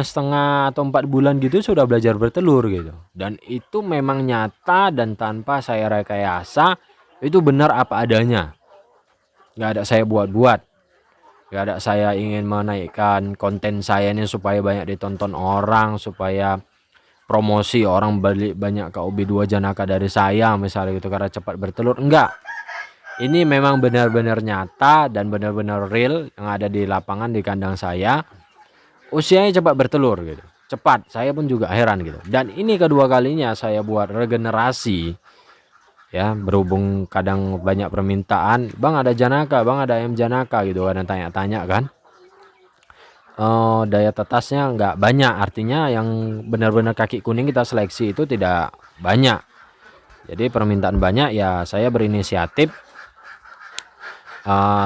atau 4 bulan gitu sudah belajar bertelur gitu. Dan itu memang nyata dan tanpa saya rekayasa, itu benar apa adanya, nggak ada saya buat-buat, nggak ada saya ingin menaikkan konten saya ini supaya banyak ditonton orang, supaya promosi orang beli banyak KOB2 Janaka dari saya misalnya gitu karena cepat bertelur. Enggak, ini memang benar-benar nyata dan benar-benar real yang ada di lapangan di kandang saya. Usianya cepat bertelur gitu, cepat, saya pun juga heran gitu. Dan ini kedua kalinya saya buat regenerasi ya, berhubung kadang banyak permintaan, bang ada Janaka, bang ada ayam Janaka gitu kan, tanya-tanya kan. Daya tetasnya nggak banyak, artinya yang benar-benar kaki kuning kita seleksi itu tidak banyak. Jadi permintaan banyak ya, saya berinisiatif,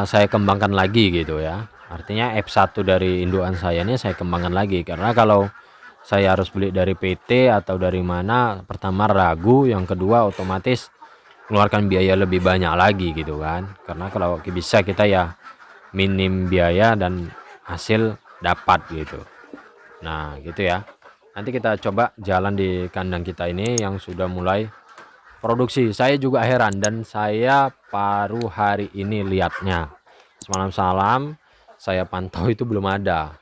saya kembangkan lagi gitu ya. Artinya F1 dari indukan saya ini saya kembangkan lagi, karena kalau saya harus beli dari PT atau dari mana, pertama ragu, yang kedua otomatis keluarkan biaya lebih banyak lagi gitu kan. Karena kalau bisa kita ya minim biaya dan hasil dapat gitu. Nah gitu ya, nanti kita coba jalan di kandang kita ini yang sudah mulai produksi. Saya juga heran dan saya baru hari ini lihatnya. Semalam saya pantau itu belum ada.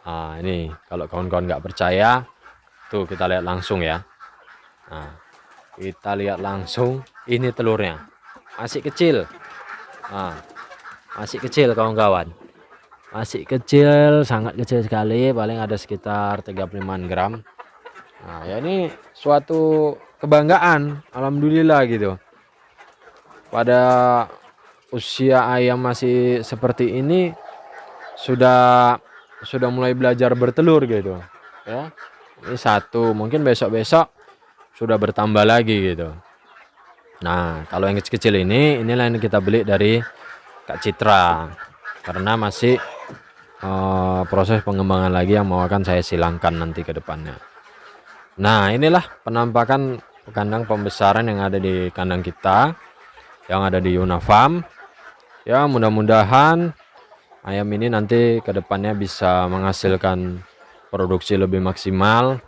Nah ini kalau kawan-kawan nggak percaya, tuh kita lihat langsung ya. Nah kita lihat langsung, ini telurnya masih kecil. Nah, masih kecil kawan-kawan, masih kecil, sangat kecil sekali, paling ada sekitar 35 gram. Nah ya ini suatu kebanggaan, alhamdulillah gitu, pada usia ayam masih seperti ini sudah mulai belajar bertelur gitu ya. Ini satu, mungkin besok-besok sudah bertambah lagi gitu. Nah kalau yang kecil-kecil ini, inilah yang kita beli dari Kak Citra, karena masih proses pengembangan lagi yang mau akan saya silangkan nanti ke depannya. Nah inilah penampakan kandang pembesaran yang ada di kandang kita, yang ada di Yuna Farm ya. Mudah-mudahan ayam ini nanti ke depannya bisa menghasilkan produksi lebih maksimal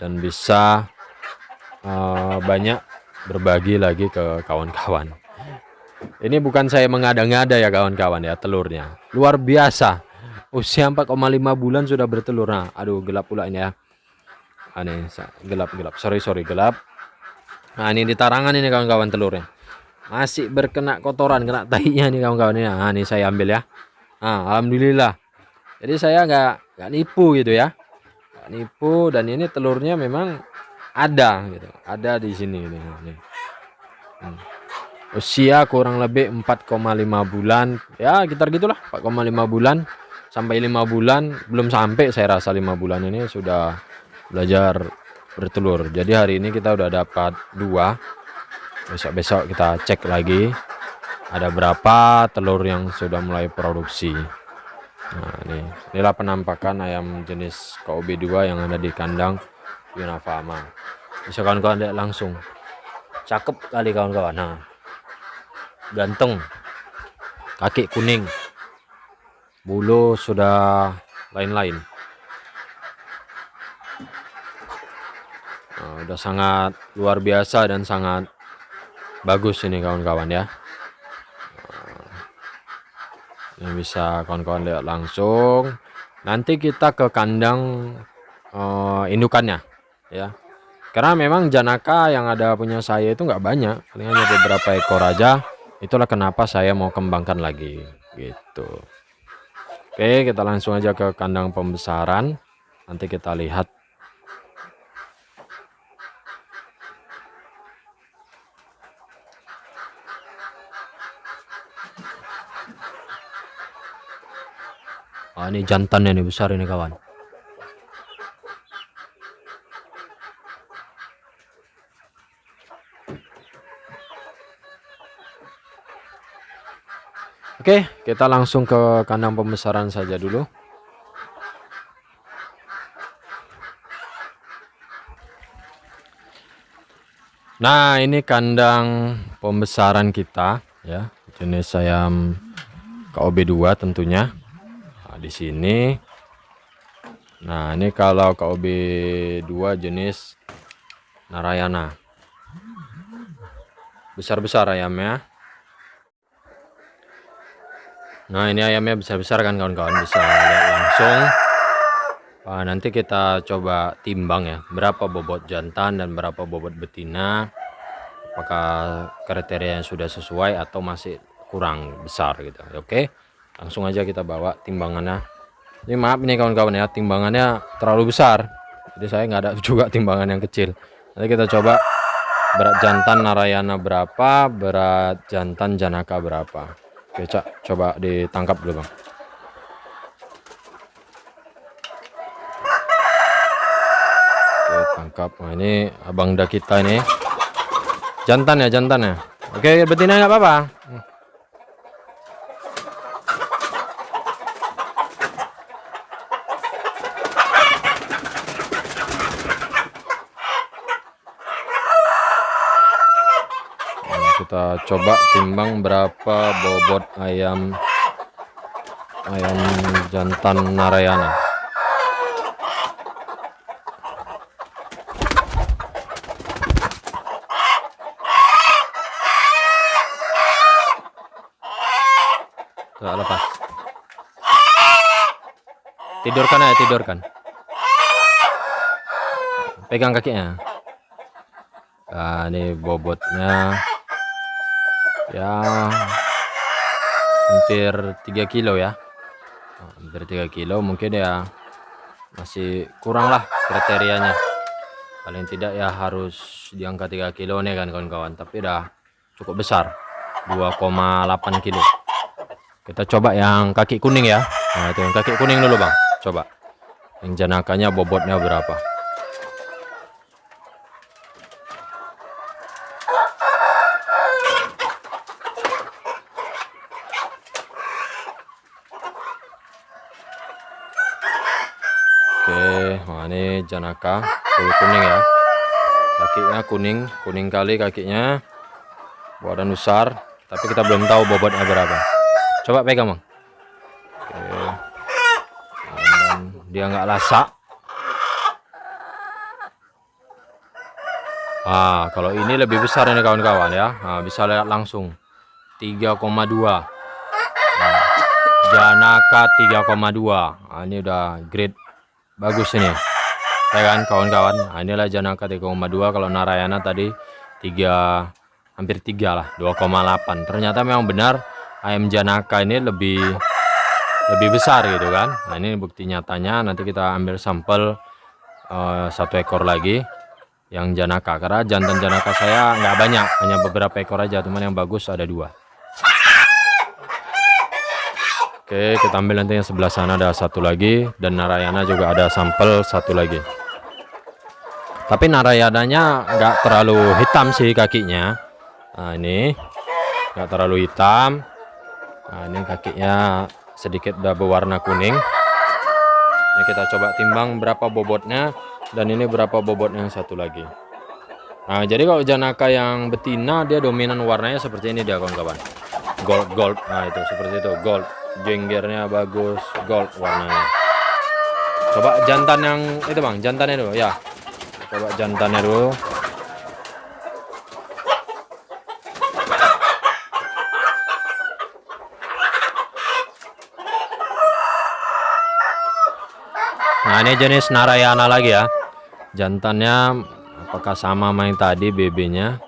dan bisa banyak berbagi lagi ke kawan-kawan. Ini bukan saya mengada-ngada ya kawan-kawan ya, telurnya luar biasa. Usia 4,5 bulan sudah bertelur. Nah, aduh gelap pula ini ya. Aneh, gelap. Sorry gelap. Nah, ini di tarangan ini kawan-kawan telurnya. Masih berkena kotoran, kena tahinya nih kawan-kawan ini. Nah, ini saya ambil ya. Nah, alhamdulillah. Jadi saya nggak nipu gitu ya. Nggak nipu, dan ini telurnya memang ada gitu. Ada di sini gitu. Nih. Usia kurang lebih 4,5 bulan ya, sekitar gitulah, 4,5 bulan sampai 5 bulan, belum sampai saya rasa 5 bulan ini sudah belajar bertelur. Jadi hari ini kita udah dapat 2, besok-besok kita cek lagi ada berapa telur yang sudah mulai produksi. Nah inilah penampakan ayam jenis KOB2 yang ada di kandang Yuna Farm. Bisa kawan-kawan lihat langsung, cakep kali kawan-kawan. Nah ganteng, kaki kuning, bulu sudah lain-lain. Nah, udah sangat luar biasa dan sangat bagus ini kawan-kawan ya. Ini bisa kawan-kawan lihat langsung. Nanti kita ke kandang indukannya ya, karena memang Janaka yang ada punya saya itu nggak banyak, paling hanya beberapa ekor aja. Itulah kenapa saya mau kembangkan lagi gitu. Oke, kita langsung aja ke kandang pembesaran. Nanti kita lihat. Oh, ini jantannya nih, besar ini kawan. Oke, kita langsung ke kandang pembesaran saja dulu. Nah, ini kandang pembesaran kita ya, jenis ayam KOB2 tentunya. Nah, di sini. Nah, ini kalau KOB2 jenis Narayana. besar-besar ayamnya. Nah, ini ayamnya besar-besar kan kawan-kawan, bisa lihat langsung. Nanti kita coba timbang ya, berapa bobot jantan dan berapa bobot betina. Apakah kriteria yang sudah sesuai atau masih kurang besar gitu. Oke, langsung aja kita bawa timbangannya. Ini maaf ini kawan-kawan ya, timbangannya terlalu besar, jadi saya nggak ada juga timbangan yang kecil. Nanti kita coba berat jantan Narayana berapa, berat jantan Janaka berapa. Oke, Cak, coba ditangkap dulu bang. Oke, tangkap. Nah, ini abang dah kita ini jantan ya, jantan ya. Oke, betina nggak apa-apa. Kita coba timbang berapa bobot ayam jantan Narayana. Coba lepas. Tidurkan aja, tidurkan. Pegang kakinya. Nah, ini bobotnya ya hampir 3 kilo ya. Hampir 3 kilo, mungkin ya masih kurang lah kriterianya. Paling tidak ya harus di angka 3 kilo nih kan kawan-kawan, tapi udah cukup besar, 2,8 kilo. Kita coba yang kaki kuning ya. Nah, itu yang kaki kuning dulu bang, coba yang janakanya bobotnya berapa. Oke, nah ini janaka full kuning ya, kakinya kuning kali kakinya, badan besar, tapi kita belum tahu bobotnya berapa. Coba pegang bang. Oke, dan dia nggak lasak. Kalau ini lebih besar ini kawan-kawan ya. Bisa lihat langsung 3,2. Janaka 3,2. Ini udah grade bagus ini ya kan kawan-kawan. Inilah Janaka 3,2. Kalau Narayana tadi 3, hampir 3 lah, 2,8. Ternyata memang benar ayam Janaka ini lebih besar gitu kan. Nah, ini bukti nyatanya. Nanti kita ambil sampel 1 ekor lagi yang Janaka, karena jantan Janaka saya nggak banyak, hanya beberapa ekor aja, cuman yang bagus ada 2. Oke, kita ambil nanti yang sebelah sana ada 1 lagi, dan Narayana juga ada sampel 1 lagi. Tapi Narayananya nggak terlalu hitam sih kakinya. Nah, ini nggak terlalu hitam. Nah, ini kakinya sedikit udah berwarna kuning. Ini kita coba timbang berapa bobotnya, dan ini berapa bobotnya yang 1 lagi. Nah, jadi kalau Janaka yang betina dia dominan warnanya seperti ini dia kawan-kawan, gold. Nah, itu seperti itu, gold, jenggernya bagus, gold warnanya. Coba jantan yang itu bang, jantannya dulu ya, coba jantannya dulu. Nah, ini jenis Narayana lagi ya. Jantannya apakah sama main tadi BB-nya?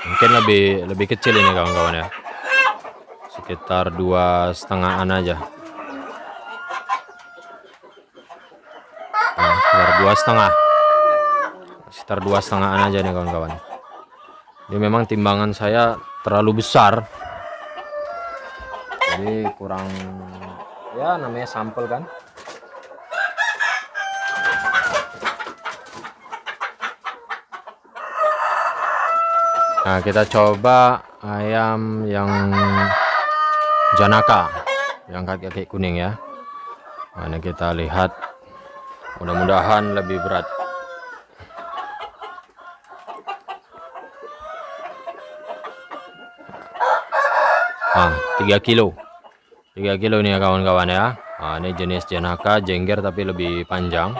Mungkin lebih kecil ini kawan-kawan ya. Sekitar 2,5-an aja. Nah, sekitar 2,5. Sekitar 2,5-an aja nih kawan-kawan. Ini memang timbangan saya terlalu besar. Jadi kurang, ya namanya sampel kan. Nah, kita coba ayam yang Janaka yang kaki-kaki kuning ya. Nah, ini kita lihat, mudah-mudahan lebih berat. Nah, 3 kilo. 3 kilo nih ya kawan-kawan ya. Nah, ini jenis Janaka jengger tapi lebih panjang.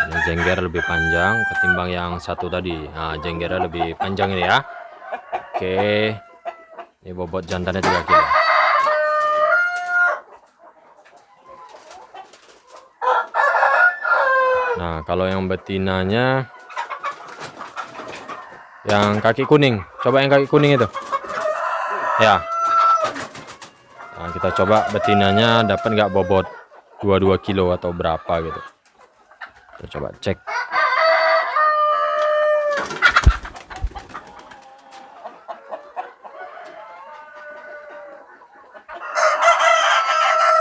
Ini jengger lebih panjang ketimbang yang satu tadi. Nah, jenggernya lebih panjang ini ya. Oke, ini bobot jantannya 3 kilo. Nah, kalau yang betinanya yang kaki kuning, coba yang kaki kuning itu ya. Nah, kita coba betinanya dapat nggak bobot 22 kilo atau berapa gitu. Kita coba cek.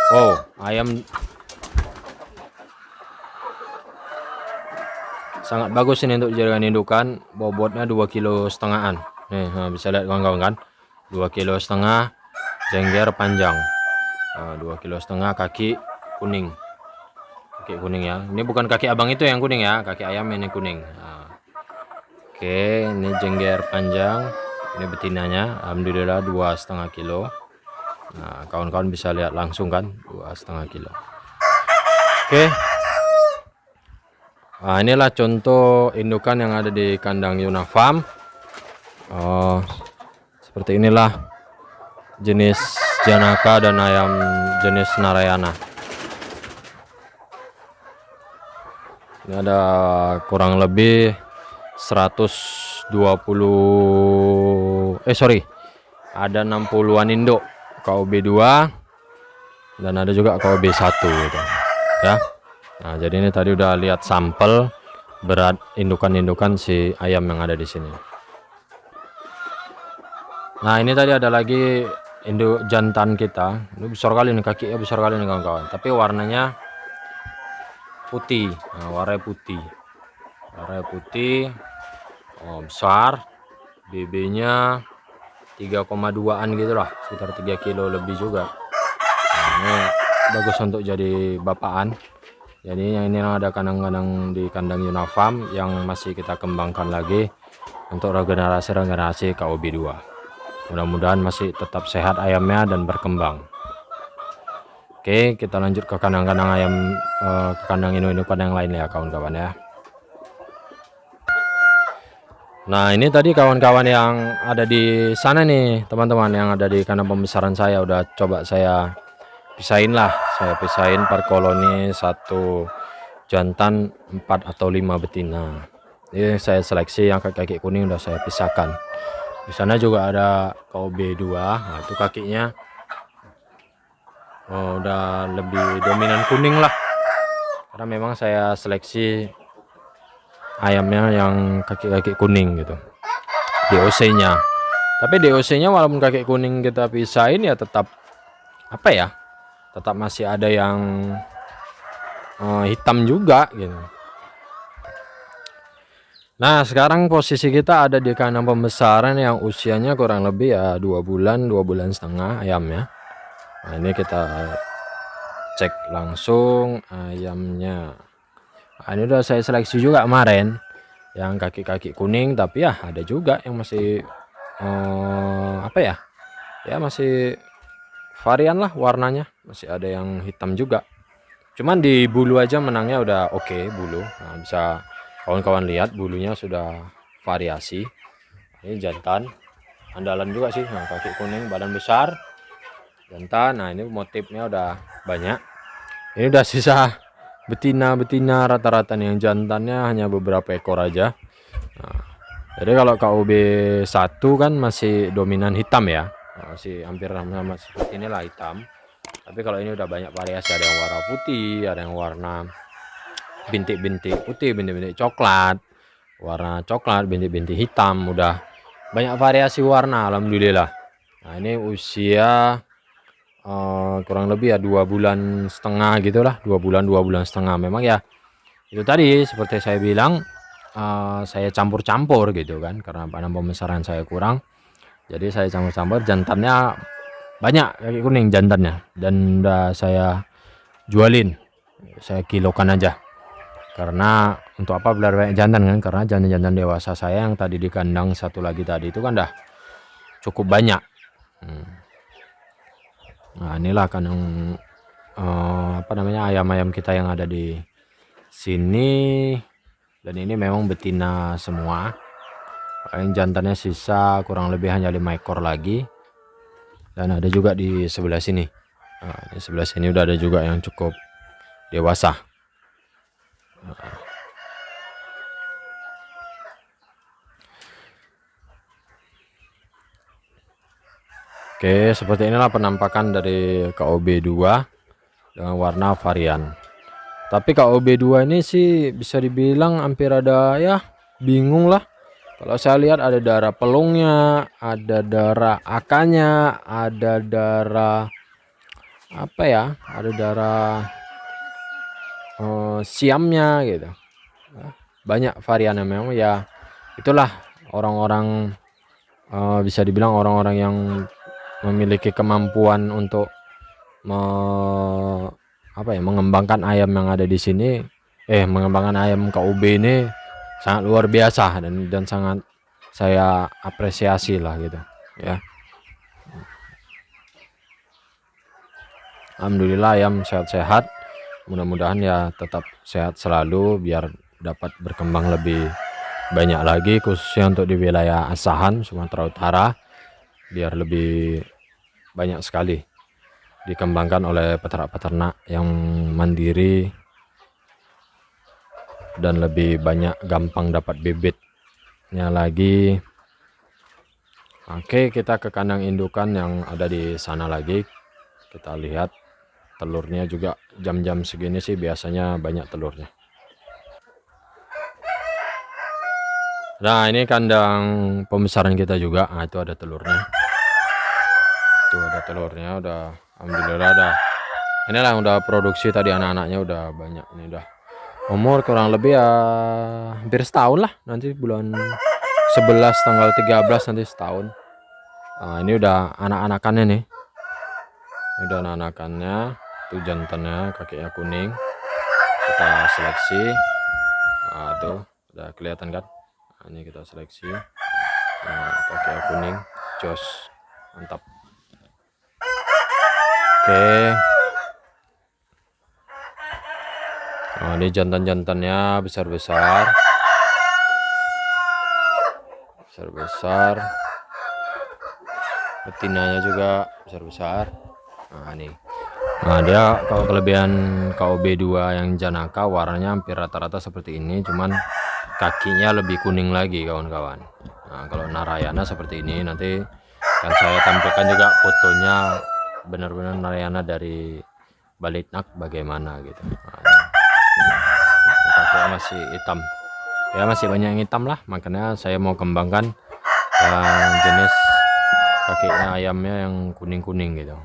Wow, ayam sangat bagus ini untuk jaringan indukan, bobotnya 2,5 kiloan. Nih, nah, bisa lihat kawan-kawan kan, 2,5 kilo, jengger panjang, 2,5 kilo, kaki kuning, ya. Ini bukan kaki abang itu yang kuning ya, kaki ayam ini kuning. Nah, oke, ini jengger panjang, ini betinanya, alhamdulillah 2,5 kilo. Nah, kawan-kawan bisa lihat langsung kan, 2,5 kilo. Oke. Nah, inilah contoh indukan yang ada di kandang Yuna Farm. Seperti inilah jenis Janaka dan ayam jenis Narayana. Ini ada kurang lebih 120 ada 60-an induk KOB 2 dan ada juga KOB 1 gitu ya. Nah, jadi ini tadi udah lihat sampel berat indukan-indukan si ayam yang ada di sini. Nah, ini tadi ada lagi induk jantan kita. Ini besar kali nih, kakinya besar kali nih kawan-kawan. Tapi warnanya putih. Nah, warnanya putih. Oh, besar. BB-nya 3,2an gitu lah, sekitar 3 kilo lebih juga. Nah, ini bagus untuk jadi bapaan. Jadi yang ini ada kandang-kandang di kandang Yuna Farm yang masih kita kembangkan lagi untuk regenerasi KOB 2. Mudah-mudahan masih tetap sehat ayamnya dan berkembang. Oke, kita lanjut ke kandang-kandang ayam, ke kandang induk-indukan yang lain ya kawan-kawan ya. Nah, ini tadi kawan-kawan yang ada di sana nih teman-teman, yang ada di kandang pembesaran saya udah coba saya pisahin lah. Saya pisahin per koloni, 1 jantan, 4 atau 5 betina. Ini saya seleksi yang kaki kuning udah saya pisahkan. Di sana juga ada KOB 2. Nah, itu kakinya udah lebih dominan kuning lah, karena memang saya seleksi ayamnya yang kaki kuning gitu, DOC-nya. Tapi DOC-nya walaupun kaki kuning kita pisahin ya tetap apa ya, tetap masih ada yang hitam juga gitu. Nah, sekarang posisi kita ada di kandang pembesaran yang usianya kurang lebih ya 2 bulan, 2 bulan setengah ayamnya. Nah, ini kita cek langsung ayamnya. Nah, ini udah saya seleksi juga kemarin yang kaki kuning, tapi ya ada juga yang masih apa ya, masih varian lah warnanya, masih ada yang hitam juga. Cuman di bulu aja menangnya udah oke, bulu. Nah, bisa kawan-kawan lihat bulunya sudah variasi. Ini jantan andalan juga sih. Nah, kaki kuning, badan besar, jantan. Nah, ini motifnya udah banyak. Ini udah sisa betina rata-rata nih, yang jantannya hanya beberapa ekor aja. Nah, jadi kalau KOB 1 kan masih dominan hitam ya, masih hampir sama seperti inilah hitam. Tapi kalau ini udah banyak variasi, ada yang warna putih, ada yang warna bintik-bintik putih, bintik-bintik coklat, warna coklat, bintik-bintik hitam, udah banyak variasi warna alhamdulillah. Nah, ini usia kurang lebih ya 2 bulan setengah gitulah, 2 bulan setengah. Memang ya itu tadi seperti saya bilang, saya campur-campur gitu kan, karena kandang pembesaran saya kurang, jadi saya campur-campur. Jantannya banyak kaki kuning jantannya, dan udah saya jualin, saya kilokan aja. Karena untuk apa beli banyak jantan kan, karena jantan-jantan dewasa saya yang tadi di kandang satu lagi tadi itu kan dah cukup banyak. Nah, inilah kandang apa namanya, ayam-ayam kita yang ada di sini, dan ini memang betina semua. Yang jantannya sisa kurang lebih hanya 5 ekor lagi, dan ada juga di sebelah sini. Nah, di sebelah sini udah ada juga yang cukup dewasa. Oke, seperti inilah penampakan dari KOB 2 dengan warna varian. Tapi KOB 2 ini sih bisa dibilang hampir ada, ya bingung lah. Kalau saya lihat ada darah pelungnya, ada darah akanya, ada darah apa ya, ada darah siamnya gitu. Banyak variannya memang, ya itulah orang-orang, bisa dibilang orang-orang yang memiliki kemampuan untuk mengembangkan ayam yang ada di sini, mengembangkan ayam KUB ini sangat luar biasa, dan sangat saya apresiasi lah gitu ya. Alhamdulillah ayam sehat-sehat, mudah-mudahan ya tetap sehat selalu biar dapat berkembang lebih banyak lagi, khususnya untuk di wilayah Asahan Sumatera Utara, biar lebih banyak sekali dikembangkan oleh peternak-peternak yang mandiri dan lebih banyak gampang dapat bibitnya lagi. Oke, kita ke kandang indukan yang ada di sana lagi. Kita lihat telurnya juga, jam-jam segini sih biasanya banyak telurnya. Nah, ini kandang pembesaran kita juga. Nah, itu ada telurnya. Tuh ada telurnya, udah alhamdulillah dah. Inilah yang udah produksi tadi, anak-anaknya udah banyak. Ini udah umur kurang lebih ya hampir setahun lah, nanti bulan 11 tanggal 13 nanti setahun. Nah, ini udah anak-anakannya nih. Ini udah anak-anakannya. Tuh jantannya kakinya kuning. Kita seleksi. Nah, tuh udah kelihatan kan? Nah, ini kita seleksi. Nah, kakinya kuning, jos, mantap. Oke. Nah, ini jantan-jantannya besar-besar. Besar-besar. Betinanya juga besar-besar. Nah, ini. Nah, dia kalau kelebihan KOB 2 yang janaka warnanya hampir rata-rata seperti ini, cuman kakinya lebih kuning lagi kawan-kawan. Nah, kalau Narayana seperti ini, nanti kan saya tampilkan juga fotonya benar-benar Narayana dari balitnak bagaimana gitu. Nah, kakinya masih hitam, ya masih banyak yang hitam lah, makanya saya mau kembangkan yang jenis kakinya ayamnya yang kuning-kuning gitu.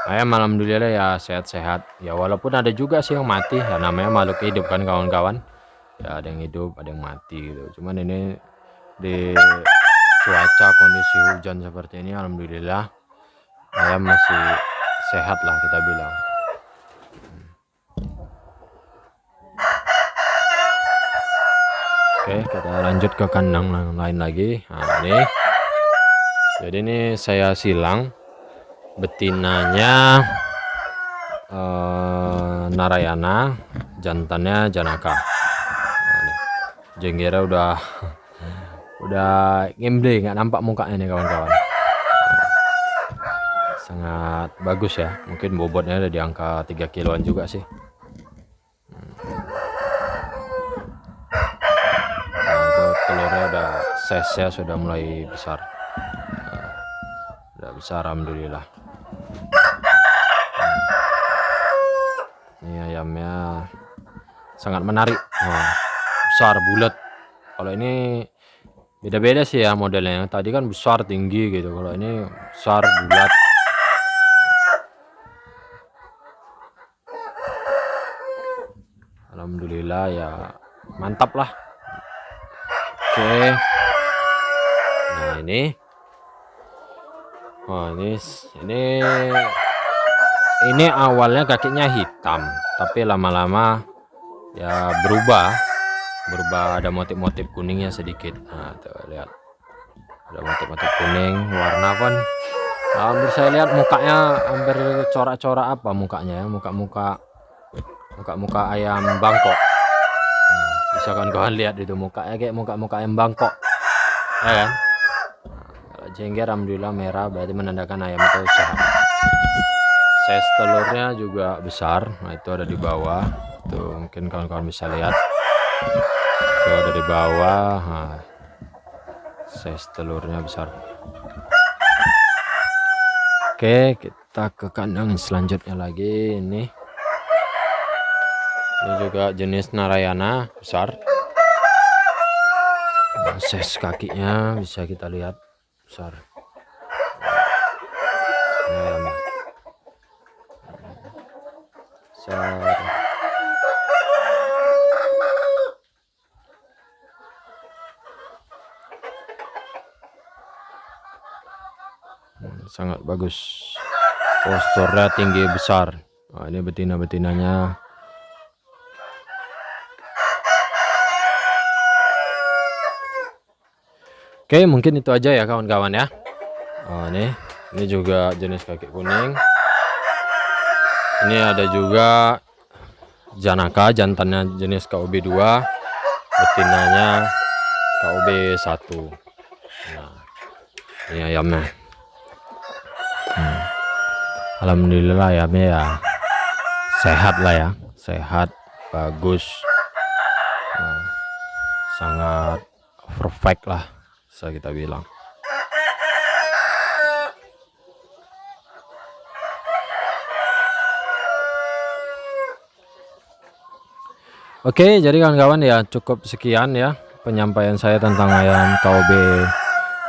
Ayam alhamdulillah ya sehat-sehat ya, walaupun ada juga sih yang mati ya, namanya makhluk hidup kan kawan-kawan ya, ada yang hidup ada yang mati gitu. Cuman ini di cuaca kondisi hujan seperti ini alhamdulillah ayam masih sehat lah kita bilang. Oke, kita lanjut ke kandang lain lagi. Nah, ini jadi ini saya silang betinanya Narayana, jantannya Janaka. Nah, Jenggera udah ngemble, nggak nampak mukanya nih kawan-kawan. Sangat bagus ya, mungkin bobotnya ada di angka 3 kiloan juga sih. Nah, itu telurnya udah size-nya sudah mulai besar. Nah, udah besar alhamdulillah. Ini ayamnya sangat menarik. Nah, besar bulat. Kalau ini beda-beda sih ya modelnya. Tadi kan besar tinggi gitu, kalau ini besar bulat. Alhamdulillah ya mantap lah. Oke. Nah, ini ini awalnya kakinya hitam, tapi lama-lama ya berubah ada motif-motif kuningnya sedikit. Nah, tuh lihat ada motif-motif kuning, warna pun Hampir saya lihat mukanya hampir corak-corak apa mukanya ya, muka-muka ayam Bangkok. Bisa kawan-kawan lihat itu mukanya kayak muka-muka ayam Bangkok, ya kan? Kalau jengger alhamdulillah merah, berarti menandakan ayam itu sehat. Size telurnya juga besar. Nah, itu ada di bawah tuh, mungkin kawan-kawan bisa lihat itu ada di bawah. Nah, size telurnya besar. Oke, kita ke kandang selanjutnya lagi. Ini juga jenis Narayana besar. Size kakinya bisa kita lihat besar. Besar. Sangat bagus, posturnya tinggi besar. Nah, ini betina-betinanya. Oke, mungkin itu aja ya kawan-kawan ya. Oh, ini juga jenis kaki kuning. Ini ada juga janaka, jantannya jenis KOB 2, betinanya KOB 1. Nah, ini ayamnya. Alhamdulillah ayamnya ya sehat lah ya, sehat, bagus, sangat perfect lah bisa kita bilang. Oke, jadi kawan-kawan ya cukup sekian ya penyampaian saya tentang ayam KOB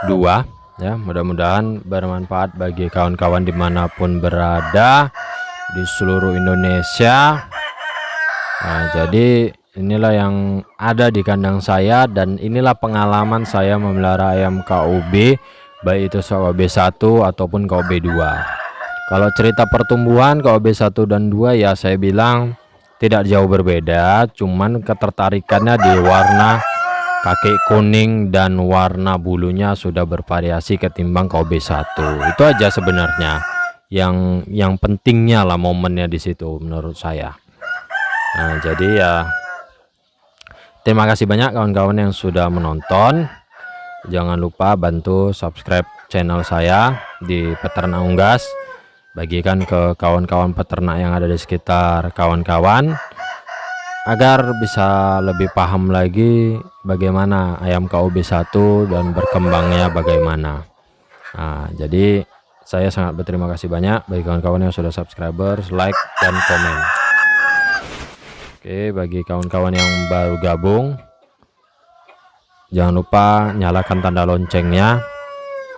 2 ya. Mudah-mudahan bermanfaat bagi kawan-kawan dimanapun berada di seluruh Indonesia. Nah, jadi inilah yang ada di kandang saya, dan inilah pengalaman saya memelihara ayam KOB, baik itu KOB 1 ataupun KOB 2. Kalau cerita pertumbuhan KOB 1 dan 2 ya saya bilang tidak jauh berbeda, cuman ketertarikannya di warna kaki kuning dan warna bulunya sudah bervariasi ketimbang KOB 1. Itu aja sebenarnya yang pentingnya lah, momennya di situ menurut saya. Nah, jadi ya terima kasih banyak kawan-kawan yang sudah menonton. Jangan lupa bantu subscribe channel saya di Peternak Unggas, bagikan ke kawan-kawan peternak yang ada di sekitar kawan-kawan agar bisa lebih paham lagi bagaimana ayam KOB 1 dan berkembangnya bagaimana. Nah, jadi saya sangat berterima kasih banyak bagi kawan-kawan yang sudah subscribers, like dan komen. Oke, bagi kawan-kawan yang baru gabung, jangan lupa nyalakan tanda loncengnya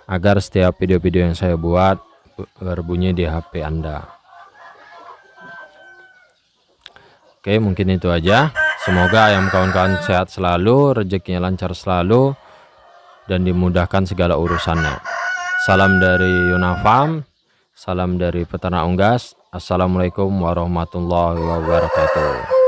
agar setiap video-video yang saya buat berbunyi di HP Anda. Oke, mungkin itu aja. Semoga ayam kawan-kawan sehat selalu, rezekinya lancar selalu, dan dimudahkan segala urusannya. Salam dari Yunafam, salam dari Peternak Unggas. Assalamualaikum warahmatullahi wabarakatuh.